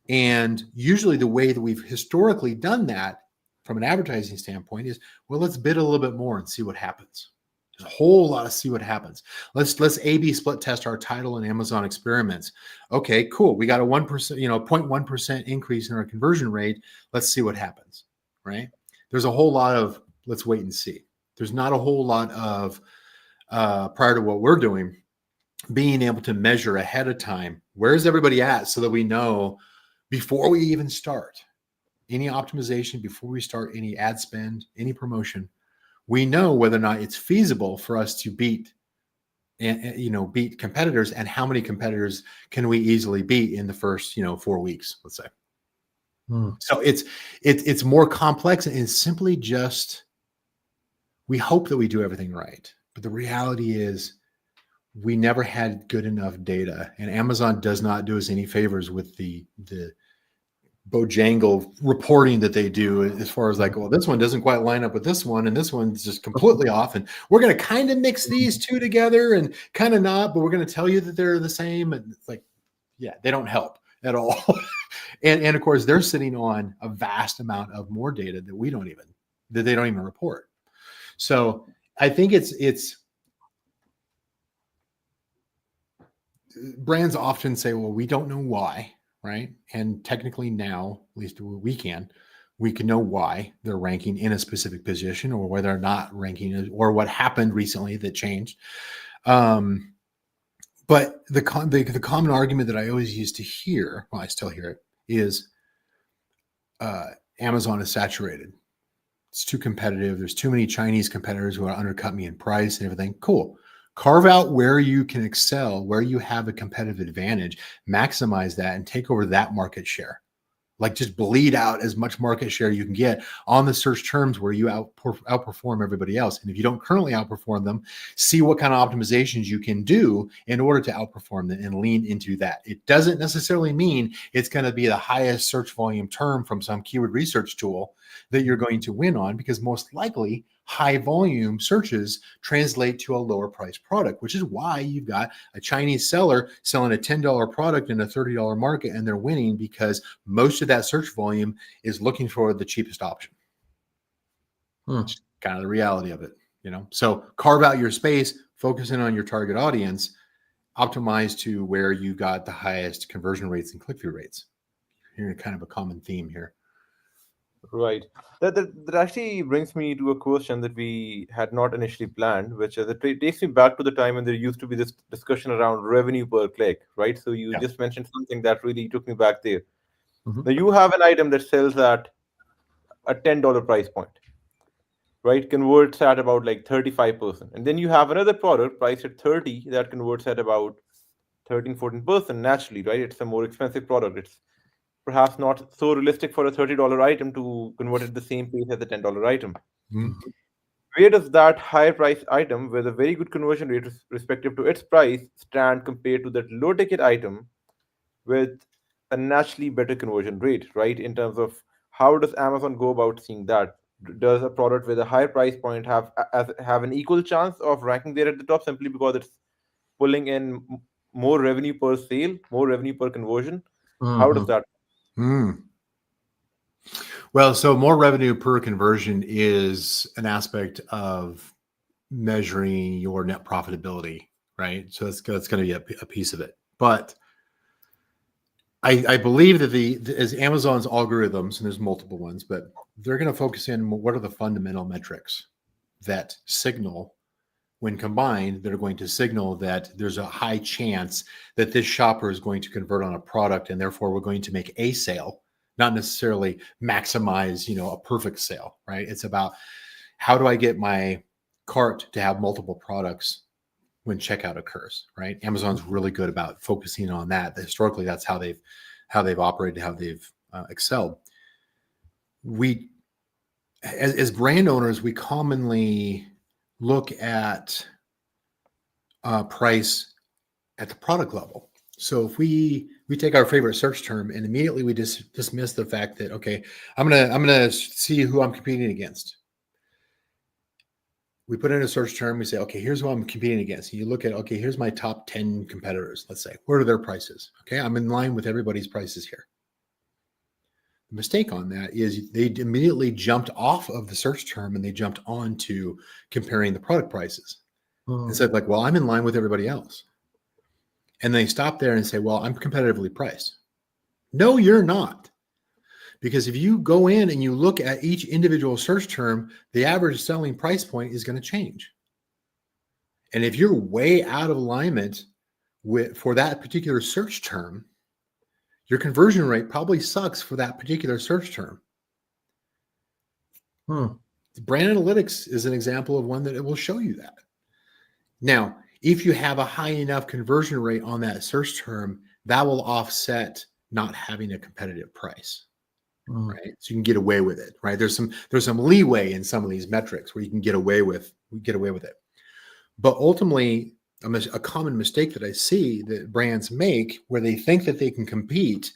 And usually the way that we've historically done that from an advertising standpoint is, well, let's bid a little bit more and see what happens. There's a whole lot of see what happens. Let's A/B split test our title and Amazon experiments. Okay, cool. We got a 1%, 0.1% increase in our conversion rate. Let's see what happens, right? There's a whole lot of let's wait and see. There's not a whole lot of prior to what we're doing, being able to measure ahead of time, where's everybody at, so that we know before we even start any optimization, before we start any ad spend, any promotion, we know whether or not it's feasible for us to beat competitors, and how many competitors can we easily beat in the first 4 weeks, let's say. So it's more complex, and it's simply just, we hope that we do everything right, but the reality is we never had good enough data, and Amazon does not do us any favors with the Bojangle reporting that they do, as far as like, well, this one doesn't quite line up with this one, and this one's just completely off, and we're going to kind of mix these two together and kind of not, but we're going to tell you that they're the same. And it's like, yeah, they don't help at all. and of course, they're sitting on a vast amount of more data that they don't even report. So I think it's brands often say, well, we don't know why. Right. And technically now, at least we can, we can know why they're ranking in a specific position, or whether they're not ranking, or what happened recently that changed. But the common argument that I always used to hear, well, I still hear it, is Amazon is saturated. It's too competitive. There's too many Chinese competitors who are undercut me in price and everything. Cool. Carve out where you can excel, where you have a competitive advantage, maximize that, and take over that market share. Like, just bleed out as much market share you can get on the search terms where you outperform everybody else. And if you don't currently outperform them, see what kind of optimizations you can do in order to outperform them, and lean into that. It doesn't necessarily mean it's going to be the highest search volume term from some keyword research tool that you're going to win on, because most likely high volume searches translate to a lower price product, which is why you've got a Chinese seller selling a $10 product in a $30 market, and they're winning because most of that search volume is looking for the cheapest option. It's kind of the reality of it, So carve out your space, focus in on your target audience, optimize to where you got the highest conversion rates and click-through rates. Here's kind of a common theme here. Right. That actually brings me to a question that we had not initially planned, which is, it takes me back to the time when there used to be this discussion around revenue per click, right? So you just mentioned something that really took me back there. Now you have an item that sells at a $10 price point, right? Converts at about like 35%. And then you have another product priced at 30 that converts at about 13-14%, naturally, right? It's a more expensive product. It's perhaps not so realistic for a $30 item to convert at the same pace as a $10 item. Where does that higher price item with a very good conversion rate respective to its price stand compared to that low ticket item with a naturally better conversion rate, right? In terms of, how does Amazon go about seeing that? Does a product with a higher price point have an equal chance of ranking there at the top simply because it's pulling in more revenue per sale, more revenue per conversion? How does that? Well, so more revenue per conversion is an aspect of measuring your net profitability, right? So that's going to be a piece of it. But I believe that as Amazon's algorithms, and there's multiple ones, but they're going to focus in what are the fundamental metrics that signal, when combined, that are going to signal that there's a high chance that this shopper is going to convert on a product, and therefore we're going to make a sale, not necessarily maximize, a perfect sale, right? It's about, how do I get my cart to have multiple products when checkout occurs, right? Amazon's really good about focusing on that. Historically, that's how they've operated, how they've excelled. We, as brand owners, we commonly look at price at the product level. So if we take our favorite search term and immediately we dismiss the fact that, okay, I'm gonna see who I'm competing against. We put in a search term, we say, okay, here's who I'm competing against. And you look at, okay, here's my top 10 competitors, let's say. What are their prices? Okay, I'm in line with everybody's prices here. The mistake on that is they immediately jumped off of the search term and they jumped on to comparing the product prices. And said, like, well, I'm in line with everybody else. And they stop there and say, well, I'm competitively priced. No, you're not. Because if you go in and you look at each individual search term, the average selling price point is going to change. And if you're way out of alignment for that particular search term, your conversion rate probably sucks for that particular search term. Brand analytics is an example of one that it will show you that. Now, if you have a high enough conversion rate on that search term, that will offset not having a competitive price. Right, so you can get away with it. Right, there's some leeway in some of these metrics where you can get away with it. But ultimately, a common mistake that I see that brands make, where they think that they can compete.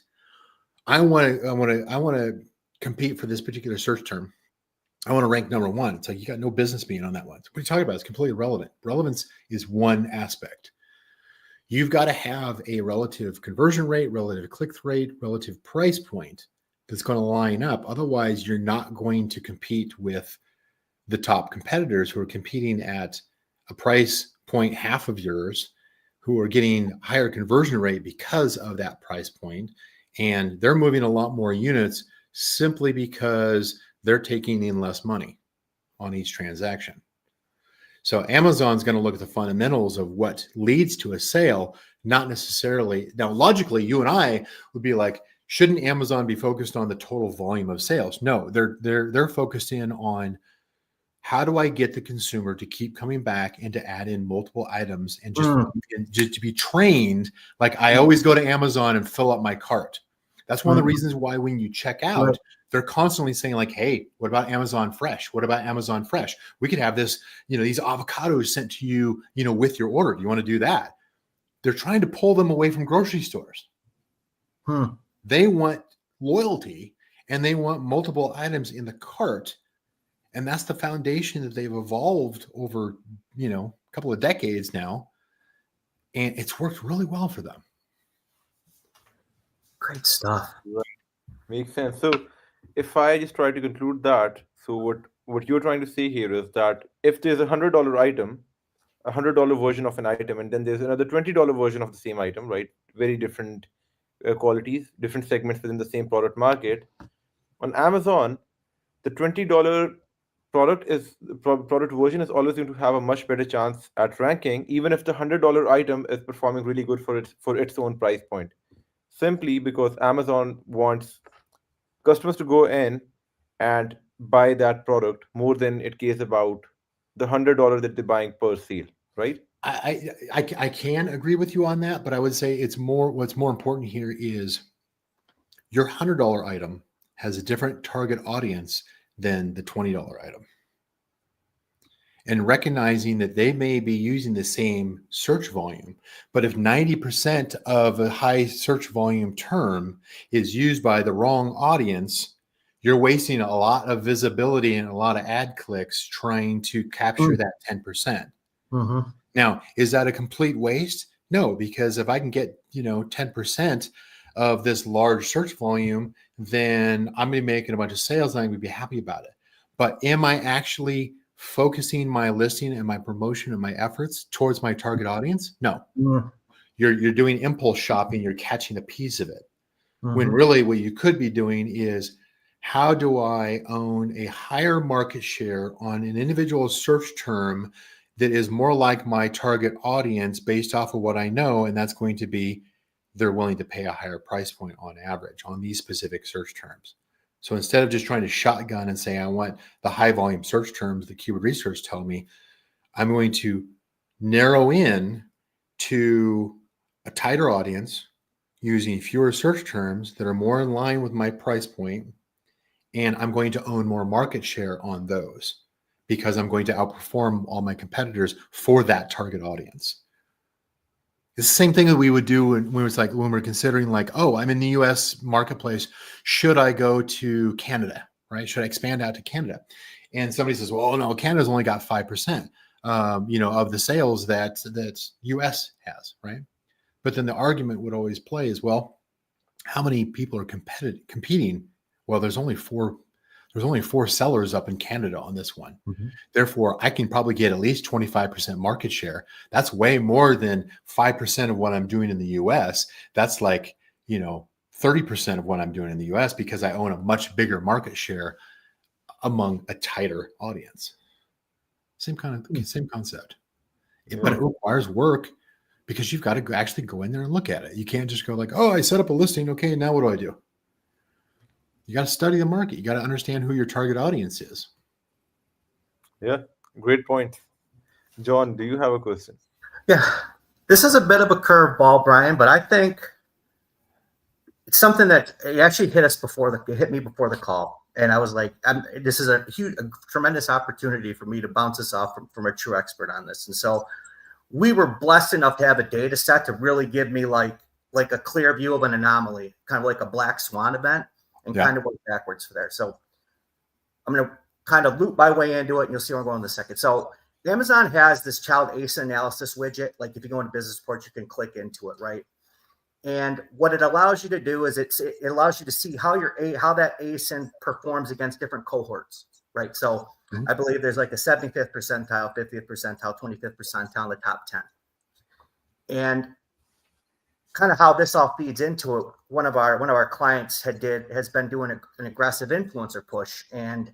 I want to compete for this particular search term. I want to rank number one. It's like, you got no business being on that one. So what are you talking about? It's completely irrelevant. Relevance is one aspect. You've got to have a relative conversion rate, relative click-through rate, relative price point that's going to line up. Otherwise, you're not going to compete with the top competitors who are competing at a price point half of yours, who are getting higher conversion rate because of that price point. And they're moving a lot more units simply because they're taking in less money on each transaction. So Amazon's going to look at the fundamentals of what leads to a sale, not necessarily. Now, logically, you and I would be like, shouldn't Amazon be focused on the total volume of sales? No, they're focused in on how do I get the consumer to keep coming back and to add in multiple items and just to be trained. Like I always go to Amazon and fill up my cart. That's one of the reasons why when you check out, they're constantly saying like, hey, what about Amazon Fresh? What about Amazon Fresh? We could have this, these avocados sent to you, with your order. Do you want to do that? They're trying to pull them away from grocery stores. They want loyalty and they want multiple items in the cart. And that's the foundation that they've evolved over, a couple of decades now. And it's worked really well for them. Great stuff. Right. Makes sense. So if I just try to conclude that, so what you're trying to say here is that if there's $100 item, $100 version of an item, and then there's another $20 version of the same item, right? Very different qualities, different segments within the same product market. On Amazon, the $20 product version is always going to have a much better chance at ranking, even if the $100 item is performing really good for its own price point. Simply because Amazon wants customers to go in and buy that product more than it cares about the $100 that they're buying per sale, right? I can agree with you on that, but I would say what's more important here is your $100 item has a different target audience than the $20 item. And recognizing that they may be using the same search volume, but if 90% of a high search volume term is used by the wrong audience, you're wasting a lot of visibility and a lot of ad clicks trying to capture that 10%. Now, is that a complete waste? No, because if I can get, 10% of this large search volume, then I'm going to be making a bunch of sales and I'm going to be happy about it. But am I actually focusing my listing and my promotion and my efforts towards my target audience? No. You're doing impulse shopping. You're catching a piece of it. When really what you could be doing is, how do I own a higher market share on an individual search term that is more like my target audience based off of what I know? And that's going to be, they're willing to pay a higher price point on average on these specific search terms. So instead of just trying to shotgun and say, I want the high volume search terms that keyword research tell me, I'm going to narrow in to a tighter audience using fewer search terms that are more in line with my price point. And I'm going to own more market share on those because I'm going to outperform all my competitors for that target audience. It's the same thing that we would do when we're considering like, oh, I'm in the US marketplace. Should I go to Canada, right? Should I expand out to Canada? And somebody says, well, no, Canada's only got 5%, of the sales that US has, right? But then the argument would always play is, well, how many people are competing? Well, there's only four sellers up in Canada on this one. Therefore, I can probably get at least 25% market share. That's way more than 5% of what I'm doing in the US. That's like, 30% of what I'm doing in the US because I own a much bigger market share among a tighter audience. Same concept. But it requires work because you've got to actually go in there and look at it. You can't just go like, oh, I set up a listing. Okay, now what do I do? You got to study the market. You got to understand who your target audience is. Yeah, great point. John, do you have a question? Yeah, this is a bit of a curveball, Brian, but I think it's something that it actually hit me before the call. And I was like, this is a tremendous opportunity for me to bounce this off from a true expert on this. And so we were blessed enough to have a data set to really give me like a clear view of an anomaly, kind of like a black swan event. And kind of work backwards for there. So I'm going to kind of loop my way into it, and you'll see where I'm going in a second. So Amazon has this child ASIN analysis widget. Like if you go into business reports, you can click into it, right? And what it allows you to do is it allows you to see how that ASIN performs against different cohorts, right? So I believe there's like a 75th percentile, 50th percentile, 25th percentile in the top 10. And kind of how this all feeds into it. One of our clients has been doing an aggressive influencer push and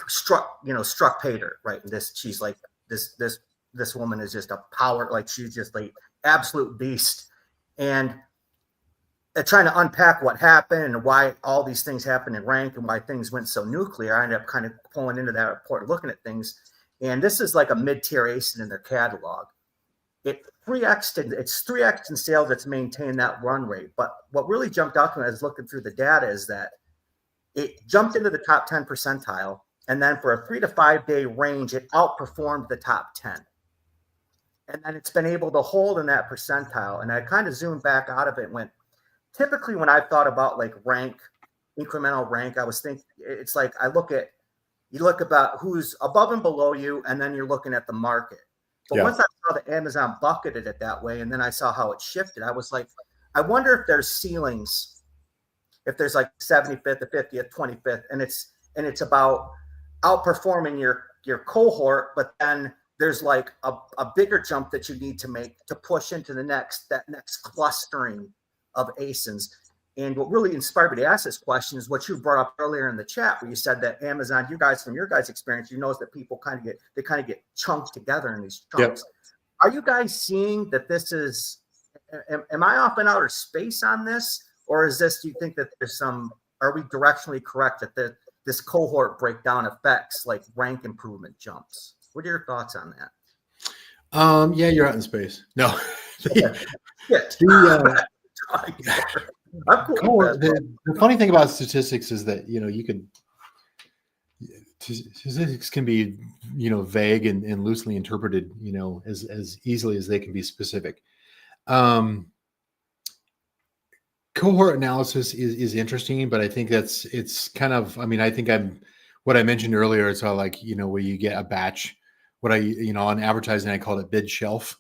struck paid her, right? And she's like, this woman is just a power, like she's just like absolute beast. And trying to unpack what happened and why all these things happened in rank and why things went so nuclear, I ended up kind of pulling into that report and looking at things. And this is like a mid-tier ASIN in their catalog. It's 3x in sales. It's maintained that run rate. But what really jumped out to me as looking through the data is that it jumped into the top 10 percentile. And then for a 3 to 5 day range, it outperformed the top 10. And then it's been able to hold in that percentile. And I kind of zoomed back out of it and went, typically when I've thought about like incremental rank, I was thinking it's like you look about who's above and below you, and then you're looking at the market. But once I saw that Amazon bucketed it that way, and then I saw how it shifted, I was like, I wonder if there's ceilings, if there's like 75th, the 50th, 25th, and it's about outperforming your cohort, but then there's like a bigger jump that you need to make to push into that next clustering of ASINs. And what really inspired me to ask this question is what you brought up earlier in the chat, where you said that Amazon, from your guys' experience, you notice that people kind of get chunked together in these chunks. Yep. Are you guys seeing that this is? Am I off in outer space on this, or is this? Do you think that there's some? Are we directionally correct that this cohort breakdown affects like rank improvement jumps? What are your thoughts on that? Yeah, you're out in space. No. The funny thing about statistics is that statistics can be vague and loosely interpreted as easily as they can be specific. Cohort analysis is interesting, but I think it's kind of, I think what I mentioned earlier is how like where you get a batch, on advertising I call it bid shelf.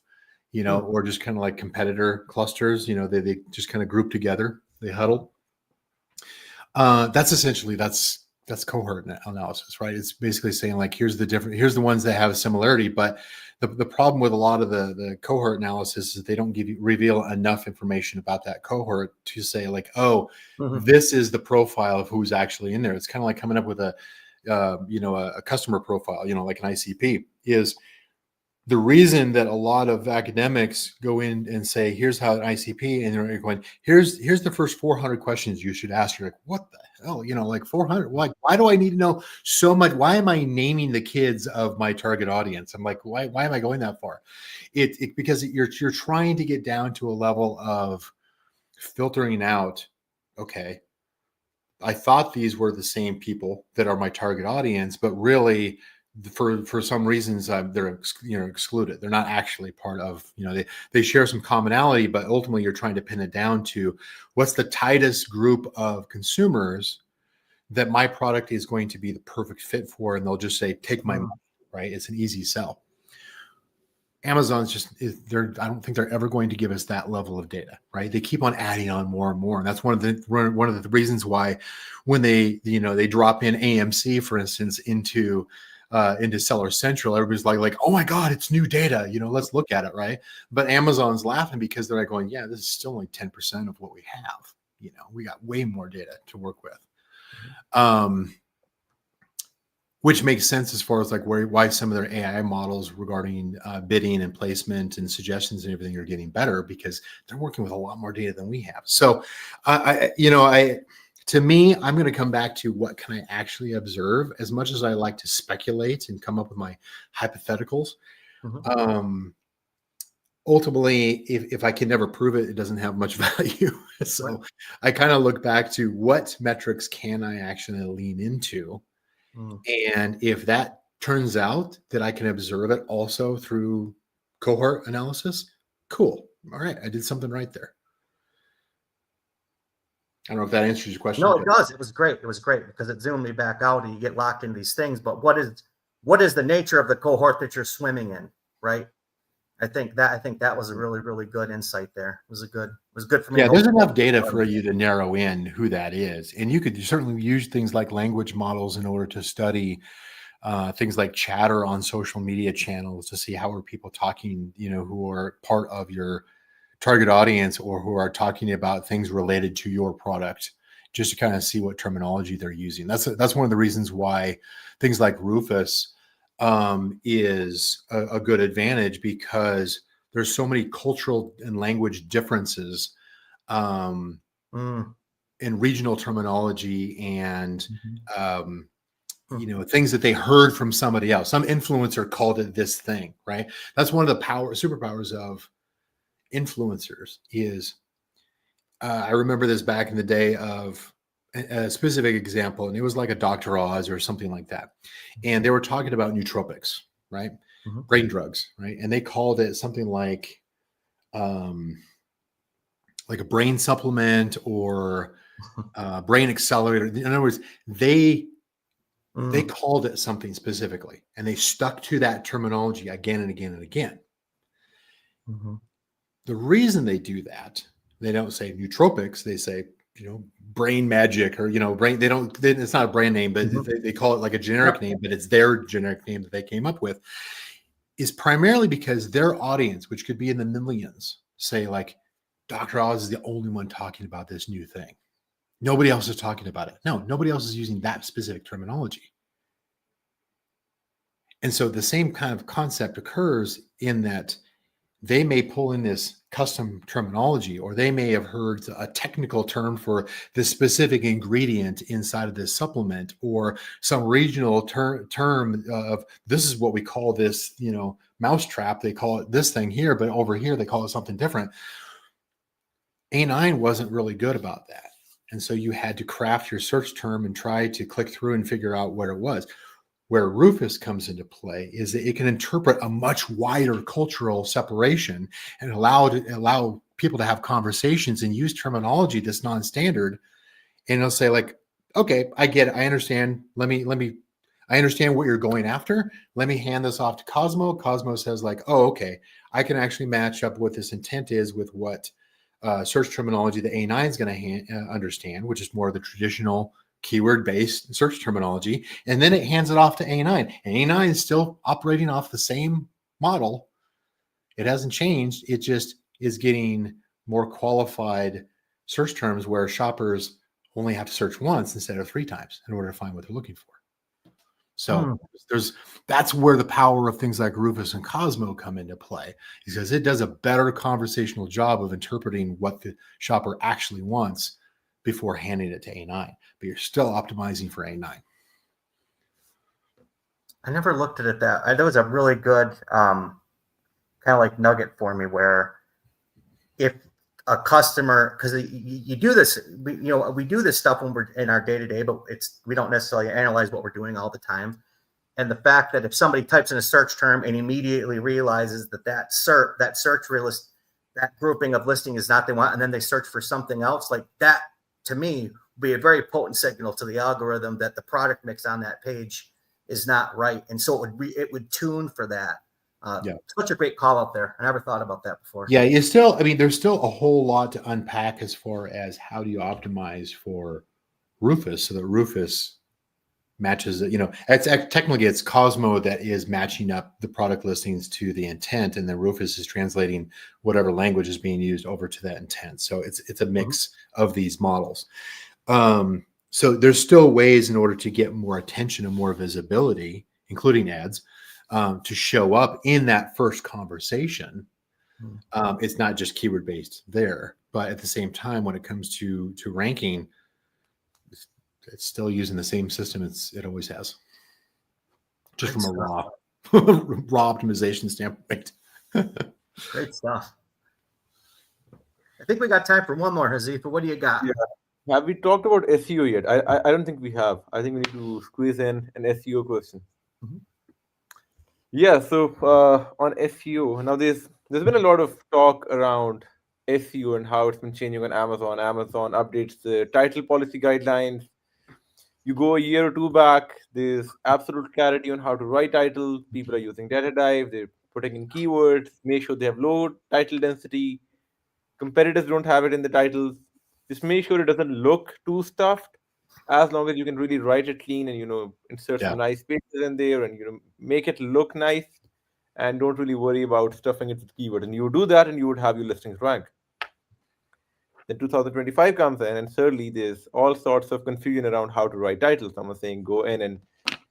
Or just kind of like competitor clusters, they just kind of group together, they huddle. That's cohort analysis, right? It's basically saying like, here's the ones that have a similarity. But the problem with a lot of the cohort analysis is they don't reveal enough information about that cohort to say like, this is the profile of who's actually in there. It's kind of like coming up with a customer profile, like an ICP is. The reason that a lot of academics go in and say, here's how an ICP, and they're going, here's the first 400 questions you should ask. You're like, what the hell? Like 400, why do I need to know so much? Why am I naming the kids of my target audience? I'm like, why am I going that far? Because you're trying to get down to a level of filtering out, okay, I thought these were the same people that are my target audience, but really for some reasons they're excluded. They're not actually part of, they share some commonality, but ultimately you're trying to pin it down to what's the tightest group of consumers that my product is going to be the perfect fit for, and they'll just say, take my money, right? It's an easy sell. Amazon's I don't think they're ever going to give us that level of data, right? They keep on adding on more and more. And that's one of the reasons why when they drop in AMC, for instance, into Seller Central, everybody's like, oh my God, it's new data. Let's look at it, right? But Amazon's laughing because they're like going, yeah, this is still only 10% of what we have. We got way more data to work with. Which makes sense as far as like why some of their AI models regarding bidding and placement and suggestions and everything are getting better, because they're working with a lot more data than we have. So, to me, I'm going to come back to what can I actually observe. As much as I like to speculate and come up with my hypotheticals, ultimately, if I can never prove it, it doesn't have much value. So I kind of look back to what metrics can I actually lean into. And if that turns out that I can observe it also through cohort analysis, cool. All right, I did something right there. I don't know if that answers your question. No, it does. It was great. It was great because it zoomed me back out and you get locked into these things. But what is the nature of the cohort that you're swimming in, right? I think that was a really, really good insight there. It was good for me. Yeah, there's enough data for you to narrow in who that is. And you could certainly use things like language models in order to study things like chatter on social media channels to see how are people talking, who are part of your target audience or who are talking about things related to your product, just to kind of see what terminology they're using. That's one of the reasons why things like Rufus is a good advantage, because there's so many cultural and language differences in regional terminology and things that they heard from somebody else. Some influencer called it this thing, right? That's one of the superpowers of influencers is I remember this back in the day of a specific example, and it was like a Dr. Oz or something like that. And they were talking about nootropics, right? Brain drugs, right? And they called it something like a brain supplement or brain accelerator. In other words, they called it something specifically, and they stuck to that terminology again and again and again. The reason they do that, they don't say nootropics, they say, brain magic, or, brain, it's not a brand name, but they call it like a generic name, but it's their generic name that they came up with, is primarily because their audience, which could be in the millions, say like, Dr. Oz is the only one talking about this new thing. Nobody else is talking about it. No, nobody else is using that specific terminology. And so the same kind of concept occurs in that they may pull in this custom terminology, or they may have heard a technical term for this specific ingredient inside of this supplement, or some regional term of this is what we call this, mousetrap. They call it this thing here, but over here they call it something different. A9 wasn't really good about that. And so you had to craft your search term and try to click through and figure out what it was. Where Rufus comes into play is that it can interpret a much wider cultural separation and allow people to have conversations and use terminology that's non-standard. And it'll say like, okay, I get it. I understand. I understand what you're going after. Let me hand this off to Cosmo. Cosmo says like, oh, okay, I can actually match up what this intent is with what search terminology the A9 is going to understand, which is more of the traditional keyword-based search terminology, and then it hands it off to A9. And A9 is still operating off the same model. It hasn't changed. It just is getting more qualified search terms where shoppers only have to search once instead of 3 times in order to find what they're looking for. So that's where the power of things like Rufus and Cosmo come into play, because it does a better conversational job of interpreting what the shopper actually wants before handing it to A9, but you're still optimizing for A9. I never looked at it that was a really good kind of like nugget for me, where if a customer, because you do this, we do this stuff when we're in our day-to-day, but we don't necessarily analyze what we're doing all the time. And the fact that if somebody types in a search term and immediately realizes that grouping of listing is not what they want, and then they search for something else, like that, to me, would be a very potent signal to the algorithm that the product mix on that page is not right. And so it would tune for that. Such a great call out there. I never thought about that before. Yeah, there's still a whole lot to unpack as far as how do you optimize for Rufus so that Rufus matches it. Technically it's Cosmo that is matching up the product listings to the intent, and then Rufus is translating whatever language is being used over to that intent. So it's a mix of these models. So there's still ways in order to get more attention and more visibility, including ads, to show up in that first conversation. It's not just keyword based there, but at the same time, when it comes to ranking, it's still using the same system it always has, just from a raw optimization standpoint. Great stuff. I think we got time for one more, Hazifa. What do you got? Yeah. Have we talked about SEO yet? I don't think we have. I think we need to squeeze in an SEO question. Yeah, so on SEO, now there's been a lot of talk around SEO and how it's been changing on Amazon. Amazon updates the title policy guidelines. You go a year or 2 back, there's absolute clarity on how to write title. People are using data dive, they're putting in keywords, make sure they have low title density. Competitors don't have it in the titles. Just make sure it doesn't look too stuffed, as long as you can really write it clean and insert some nice pages in there and make it look nice, and don't really worry about stuffing it with keywords. And you would do that and you would have your listings rank. Then 2025 comes in, and certainly there's all sorts of confusion around how to write titles. Someone's saying go in and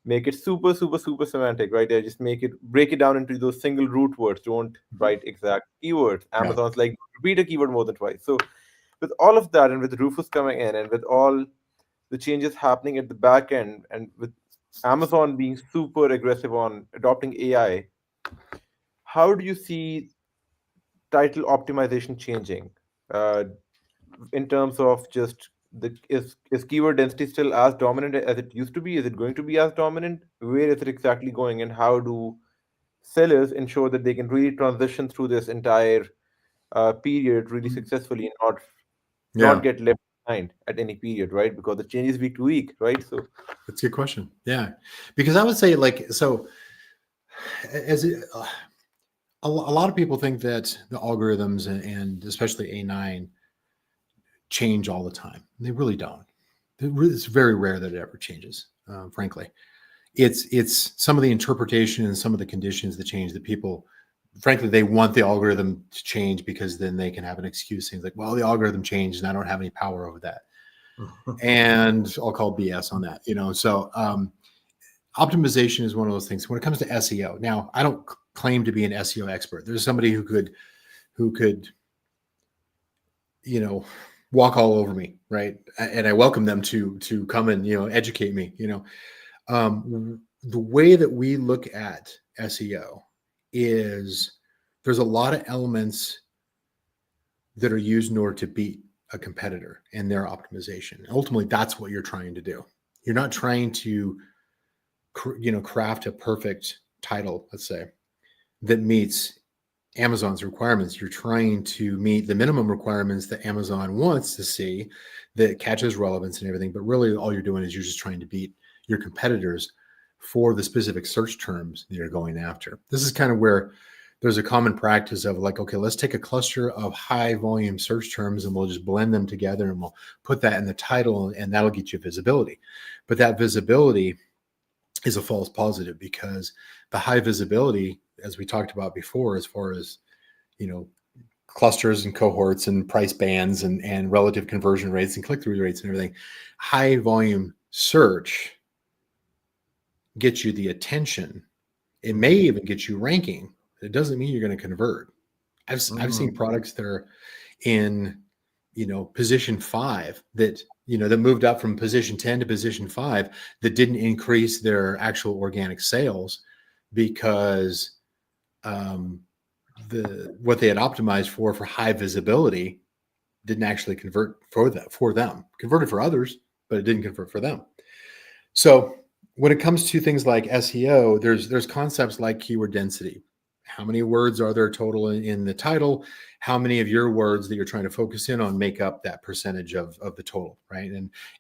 make it super, super, super semantic, right? There, just break it down into those single root words. Don't write exact keywords. Amazon's like, repeat a keyword more than twice. So with all of that, and with Rufus coming in, and with all the changes happening at the back end, and with Amazon being super aggressive on adopting AI, how do you see title optimization changing? In terms of just is keyword density still as dominant as it used to be? Is it going to be as dominant? Where is it exactly going, and how do sellers ensure that they can really transition through this entire period really successfully, and not get left behind at any period, right? Because the changes week to week, right? So That's a good question. Yeah, because I would say as it, a lot of people think that the algorithms and especially A9 change all the time. They really don't. It's very rare that it ever changes. Frankly, it's some of the interpretation and some of the conditions that change that people, frankly, they want the algorithm to change because then they can have an excuse. Things like, well, the algorithm changed and I don't have any power over that. And I'll call BS on that, So optimization is one of those things. When it comes to SEO, now I don't claim to be an SEO expert. There's somebody who could, walk all over me, right? And I welcome them to come and educate me. The way that we look at SEO is there's a lot of elements that are used in order to beat a competitor and their optimization. Ultimately, that's what you're trying to do. You're not trying to, craft a perfect title, let's say, that meets Amazon's requirements. You're trying to meet the minimum requirements that Amazon wants to see that catches relevance and everything. But really, all you're doing is you're just trying to beat your competitors for the specific search terms that you're going after. This is kind of where there's a common practice of like, okay, let's take a cluster of high volume search terms and we'll just blend them together and we'll put that in the title and that'll get you visibility. But that visibility is a false positive because the high visibility, as we talked about before, as far as, clusters and cohorts and price bands and relative conversion rates and click-through rates and everything, high volume search gets you the attention. It may even get you ranking. It doesn't mean you're going to convert. I've seen products that are in, position 5 that, that moved up from position 10 to position 5 that didn't increase their actual organic sales because what they had optimized for high visibility didn't actually convert for them. Converted for others, but it didn't convert for them. So when it comes to things like SEO, there's concepts like keyword density. How many words are there total in the title? How many of your words that you're trying to focus in on make up that percentage of the total, right?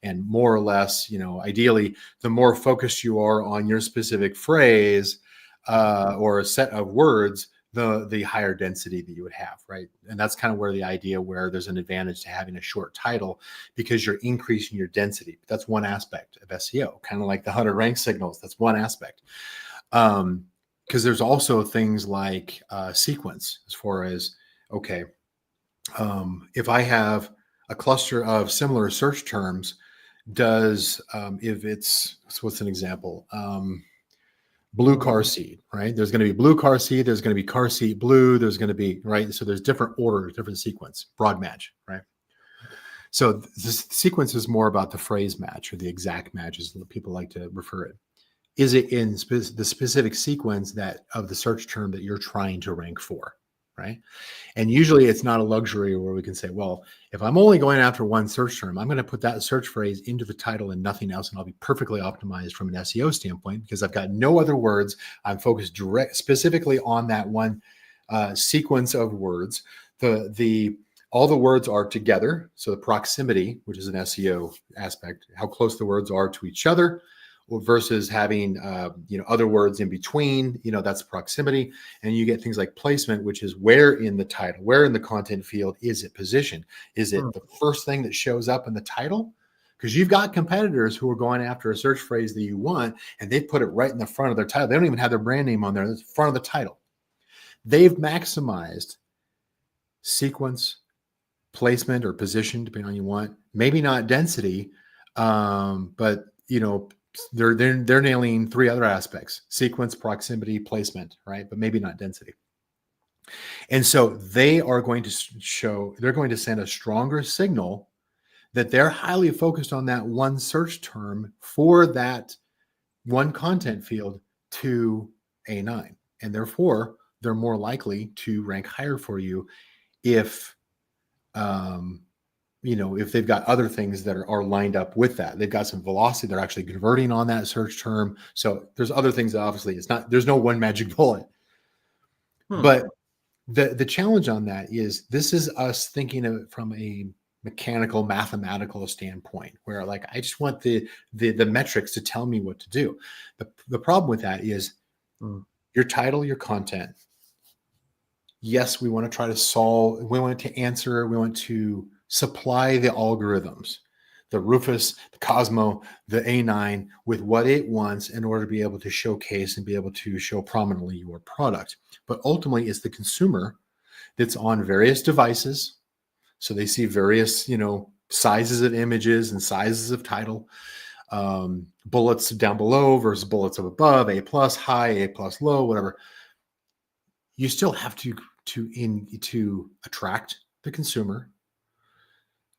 And more or less, ideally, the more focused you are on your specific phrase or a set of words, the higher density that you would have, right? And that's kind of where the idea where there's an advantage to having a short title because you're increasing your density. That's one aspect of SEO, kind of like the 100 rank signals. That's one aspect. Because there's also things like sequence as far as, okay, if I have a cluster of similar search terms, if it's, so what's an example? Blue car seat, right? There's going to be blue car seat. There's going to be car seat blue. There's going to be, right? So there's different orders, different sequence, broad match, right? So this sequence is more about the phrase match or the exact match as people like to refer it. Is it in the specific sequence of the search term that you're trying to rank for, right? And usually it's not a luxury where we can say, well, if I'm only going after one search term, I'm going to put that search phrase into the title and nothing else, and I'll be perfectly optimized from an SEO standpoint because I've got no other words. I'm focused specifically on that one sequence of words. All the words are together, so the proximity, which is an SEO aspect, how close the words are to each other, versus having other words in between, that's proximity. And you get things like placement, which is where in the title, where in the content field is it positioned? Is it the first thing that shows up in the title? Because you've got competitors who are going after a search phrase that you want, and they put it right in the front of their title. They don't even have their brand name on there. It's the front of the title. they've maximized sequence, placement, or position, depending on what you want. Maybe not density, but they're nailing 3 other aspects: sequence, proximity, placement, right? But maybe not density. And so they are going to they're going to send a stronger signal that they're highly focused on that one search term for that one content field to A9. And therefore, they're more likely to rank higher for you if if they've got other things that are lined up with that. They've got some velocity, they're actually converting on that search term. So there's other things that obviously there's no one magic bullet. But the challenge on that is, this is us thinking of it from a mechanical, mathematical standpoint, where like, I just want the metrics to tell me what to do. The problem with that is your title, your content. Yes, we want to try to solve, we want to answer, we want to supply the algorithms, the Rufus, the Cosmo, the A9 with what it wants in order to be able to showcase and be able to show prominently your product. But ultimately, it's the consumer that's on various devices. So they see various, sizes of images and sizes of title, bullets down below versus bullets up above, A+ high, A+ low, whatever. You still have to attract the consumer,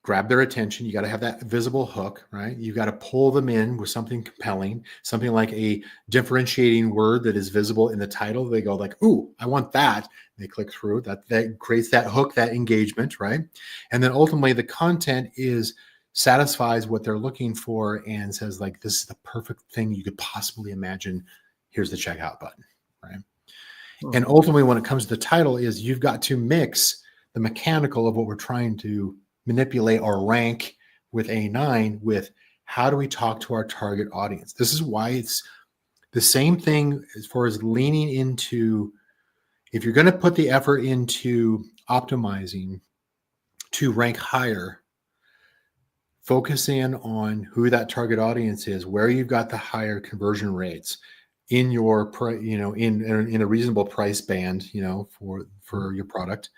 grab their attention. You got to have that visible hook, right? You got to pull them in with something compelling, something like a differentiating word that is visible in the title. They go like, "Ooh, I want that." They click through. That creates that hook, that engagement, right? And then ultimately the content satisfies what they're looking for and says like, "This is the perfect thing you could possibly imagine. Here's the checkout button," right? And ultimately, when it comes to the title, is you've got to mix the mechanical of what we're trying to manipulate or rank with A9 with how do we talk to our target audience. This is why it's the same thing as far as leaning into, if you're going to put the effort into optimizing to rank higher, focus in on who that target audience is, where you've got the higher conversion rates in your, in a reasonable price band, for your product,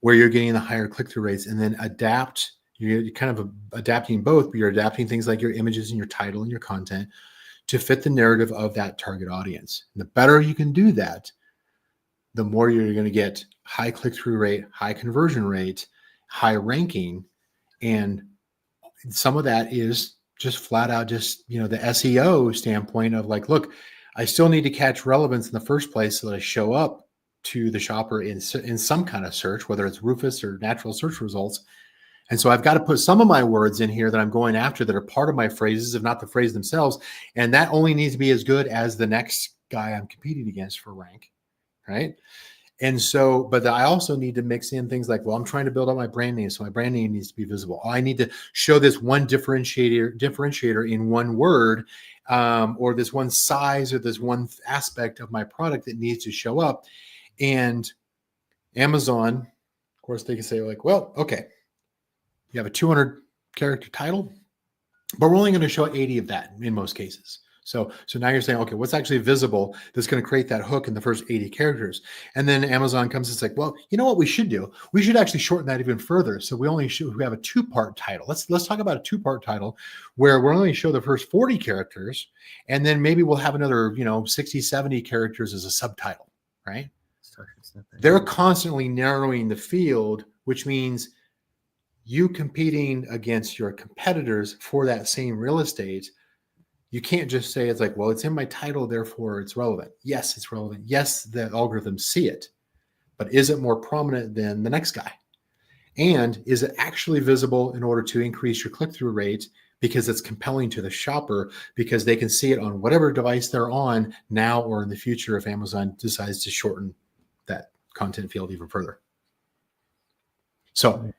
where you're getting the higher click-through rates, and then adapt. You're kind of adapting both, but you're adapting things like your images and your title and your content to fit the narrative of that target audience. And the better you can do that, the more you're going to get high click-through rate, high conversion rate, high ranking. And some of that is just flat out the SEO standpoint of like, look, I still need to catch relevance in the first place so that I show up to the shopper in some kind of search, whether it's Rufus or natural search results. And so I've got to put some of my words in here that I'm going after that are part of my phrases, if not the phrase themselves. And that only needs to be as good as the next guy I'm competing against for rank, right? And so, but I also need to mix in things like, well, I'm trying to build up my brand name, so my brand name needs to be visible. I need to show this one differentiator in one word, or this one size, or this one aspect of my product that needs to show up. And Amazon, of course, they can say like, well, okay, you have a 200 character title, but we're only going to show 80 of that in most cases. So now you're saying, okay, what's actually visible that's going to create that hook in the first 80 characters? And then Amazon comes and says like, well, you know what we should do? We should actually shorten that even further. So we have a 2-part title. Let's talk about a 2-part title where we're only show the first 40 characters. And then maybe we'll have another, 60, 70 characters as a subtitle, right? They're constantly narrowing the field, which means you competing against your competitors for that same real estate. You can't just say it's like, well, it's in my title, therefore it's relevant. Yes, it's relevant. Yes, the algorithms see it, but is it more prominent than the next guy? And is it actually visible in order to increase your click-through rate because it's compelling to the shopper because they can see it on whatever device they're on now or in the future if Amazon decides to shorten that content field even further. So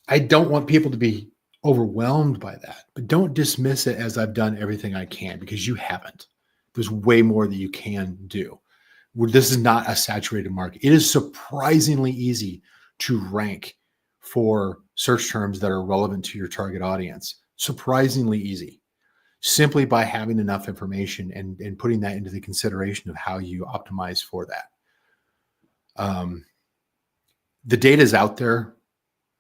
I don't want people to be overwhelmed by that, but don't dismiss it as I've done everything I can, because you haven't. There's way more that you can do. This is not a saturated market. It is surprisingly easy to rank for search terms that are relevant to your target audience. Surprisingly easy, simply by having enough information and putting that into the consideration of how you optimize for that. The data is out there.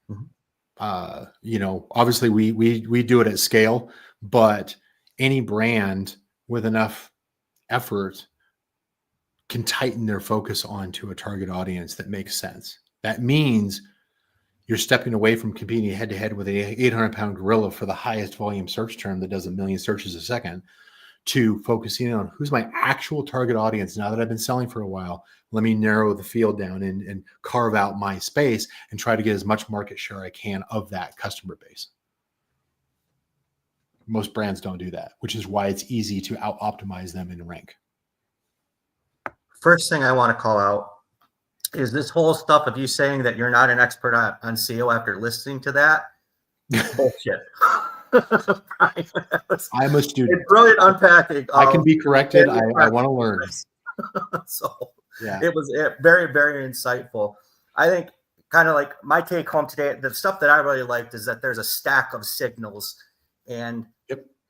Mhm. Obviously we do it at scale, but any brand with enough effort can tighten their focus onto a target audience that makes sense. That means you're stepping away from competing head to head with an 800-pound gorilla for the highest volume search term that does 1 million searches a second, to focusing on who's my actual target audience. Now that I've been selling for a while, let me narrow the field down and carve out my space and try to get as much market share I can of that customer base. Most brands don't do that, which is why it's easy to out optimize them in rank. First thing I want to call out is this whole stuff of you saying that you're not an expert on SEO after listening to that. Bullshit. I'm a student. It's brilliant unpacking. I can be corrected. I want to learn. So yeah, it was very, very insightful. I think kind of like my take home today, the stuff that I really liked is that there's a stack of signals. And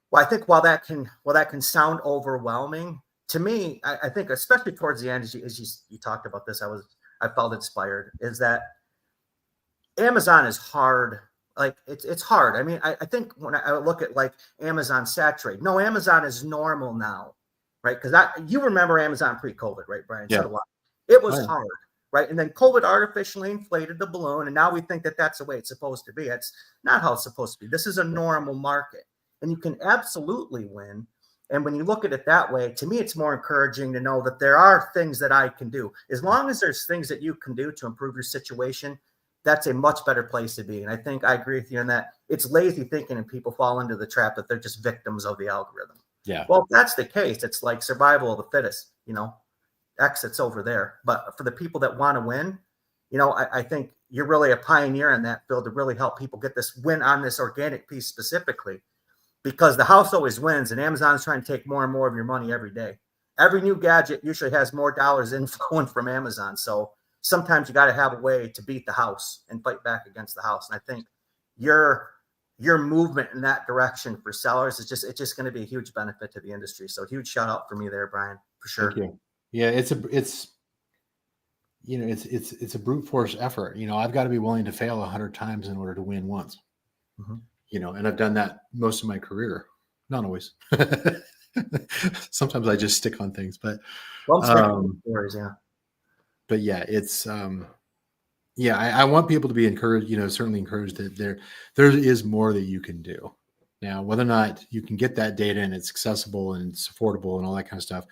well, I think while that can sound overwhelming, to me, I think especially towards the end, as you talked about this, I felt inspired, is that Amazon is hard. Like it's hard. I mean, I think when I look at like Amazon saturate, no, Amazon is normal now, right? Because you remember Amazon pre-COVID, right, Brian? Yeah. So do I. It was hard, right? And then COVID artificially inflated the balloon, and now we think that that's the way it's supposed to be. It's not how it's supposed to be. This is a normal market, and you can absolutely win. And when you look at it that way, to me, it's more encouraging to know that there are things that I can do. As long as there's things that you can do to improve your situation, that's a much better place to be. And I think I agree with you in that it's lazy thinking and people fall into the trap that they're just victims of the algorithm. Yeah. Well, if that's the case, it's like survival of the fittest, exits over there. But for the people that want to win, I think you're really a pioneer in that field to really help people get this win on this organic piece specifically, because the house always wins and Amazon's trying to take more and more of your money every day. Every new gadget usually has more dollars inflowing from Amazon. So sometimes you got to have a way to beat the house and fight back against the house. And I think your movement in that direction for sellers is just going to be a huge benefit to the industry. So huge shout out for me there, Brian, for sure. Thank you. Yeah, it's a brute force effort. I've got to be willing to fail 100 times in order to win once. Mm-hmm. And I've done that most of my career. Not always. Sometimes I just stick on things, but stories, yeah. But yeah, it's I want people to be encouraged, certainly encouraged that there is more that you can do. Now, whether or not you can get that data and it's accessible and it's affordable and all that kind of stuff,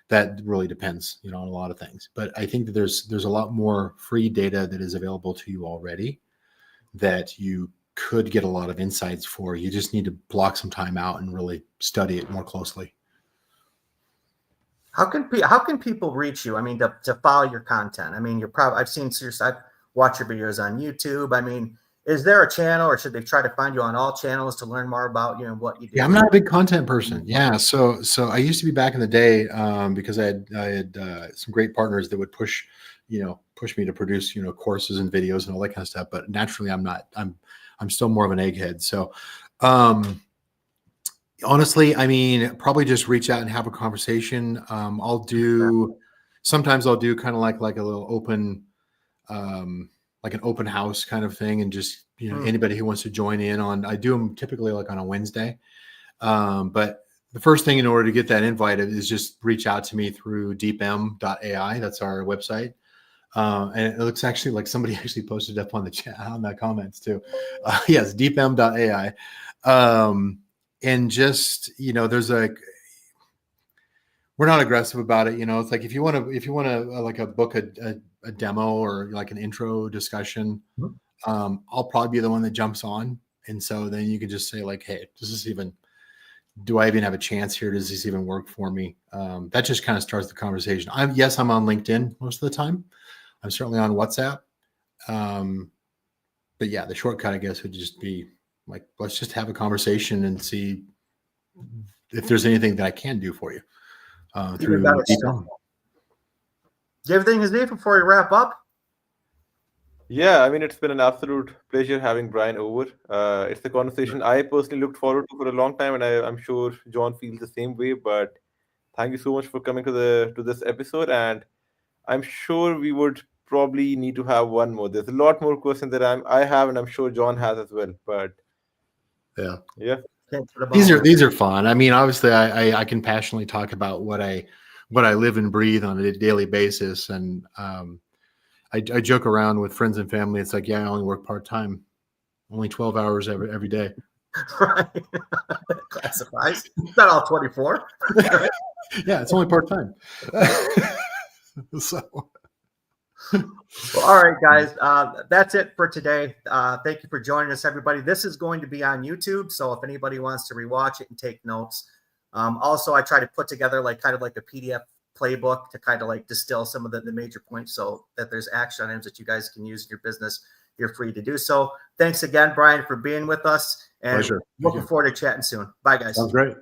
that really depends, on a lot of things. But I think that there's a lot more free data that is available to you already that you could get a lot of insights for. You just need to block some time out and really study it more closely. How can people reach you? I mean, to follow your content. I mean, I've watched your videos on YouTube. I mean, is there a channel, or should they try to find you on all channels to learn more about what you do? Yeah, I'm not a big content person. Yeah, so I used to be back in the day because I had some great partners that would push me to produce courses and videos and all that kind of stuff. But naturally, I'm not. I'm still more of an egghead. So honestly, I mean, probably just reach out and have a conversation. Sometimes I'll do kind of like a little open, like an open house kind of thing. And just, anybody who wants to join in I do them typically like on a Wednesday. But the first thing in order to get that invite is just reach out to me through deepm.ai. That's our website. And it looks actually like somebody actually posted up on the chat, on the comments too. Yes, deepm.ai. And just, we're not aggressive about it. It's like, if you want to like book a demo or like an intro discussion, I'll probably be the one that jumps on. And so then you can just say like, hey, do I even have a chance here? Does this even work for me? That just kind of starts the conversation. I'm on LinkedIn most of the time. I'm certainly on WhatsApp. But yeah, the shortcut, I guess, would just be like, let's just have a conversation and see if there's anything that I can do for you. Through Do you have anything needed before we wrap up? Yeah, I mean, it's been an absolute pleasure having Brian over. It's a conversation I personally looked forward to for a long time, and I'm sure John feels the same way. But thank you so much for coming to this episode, and I'm sure we would probably need to have one more. There's a lot more questions that I have, and I'm sure John has as well. But Yeah. Can't put 'em These all are fun. I mean, obviously, I can passionately talk about what I live and breathe on a daily basis, and I joke around with friends and family. It's like, yeah, I only work part-time, only 12 hours every day. right. Classifies. Not all 24. Yeah, it's only part-time. So, Well, all right, guys. That's it for today. Thank you for joining us, everybody. This is going to be on YouTube, so if anybody wants to rewatch it and take notes. Also, I try to put together kind of like a PDF playbook to kind of like distill some of the major points so that there's action items that you guys can use in your business. You're free to do so. Thanks again, Brian, for being with us, and pleasure. looking forward to chatting soon. Bye, guys. Sounds great.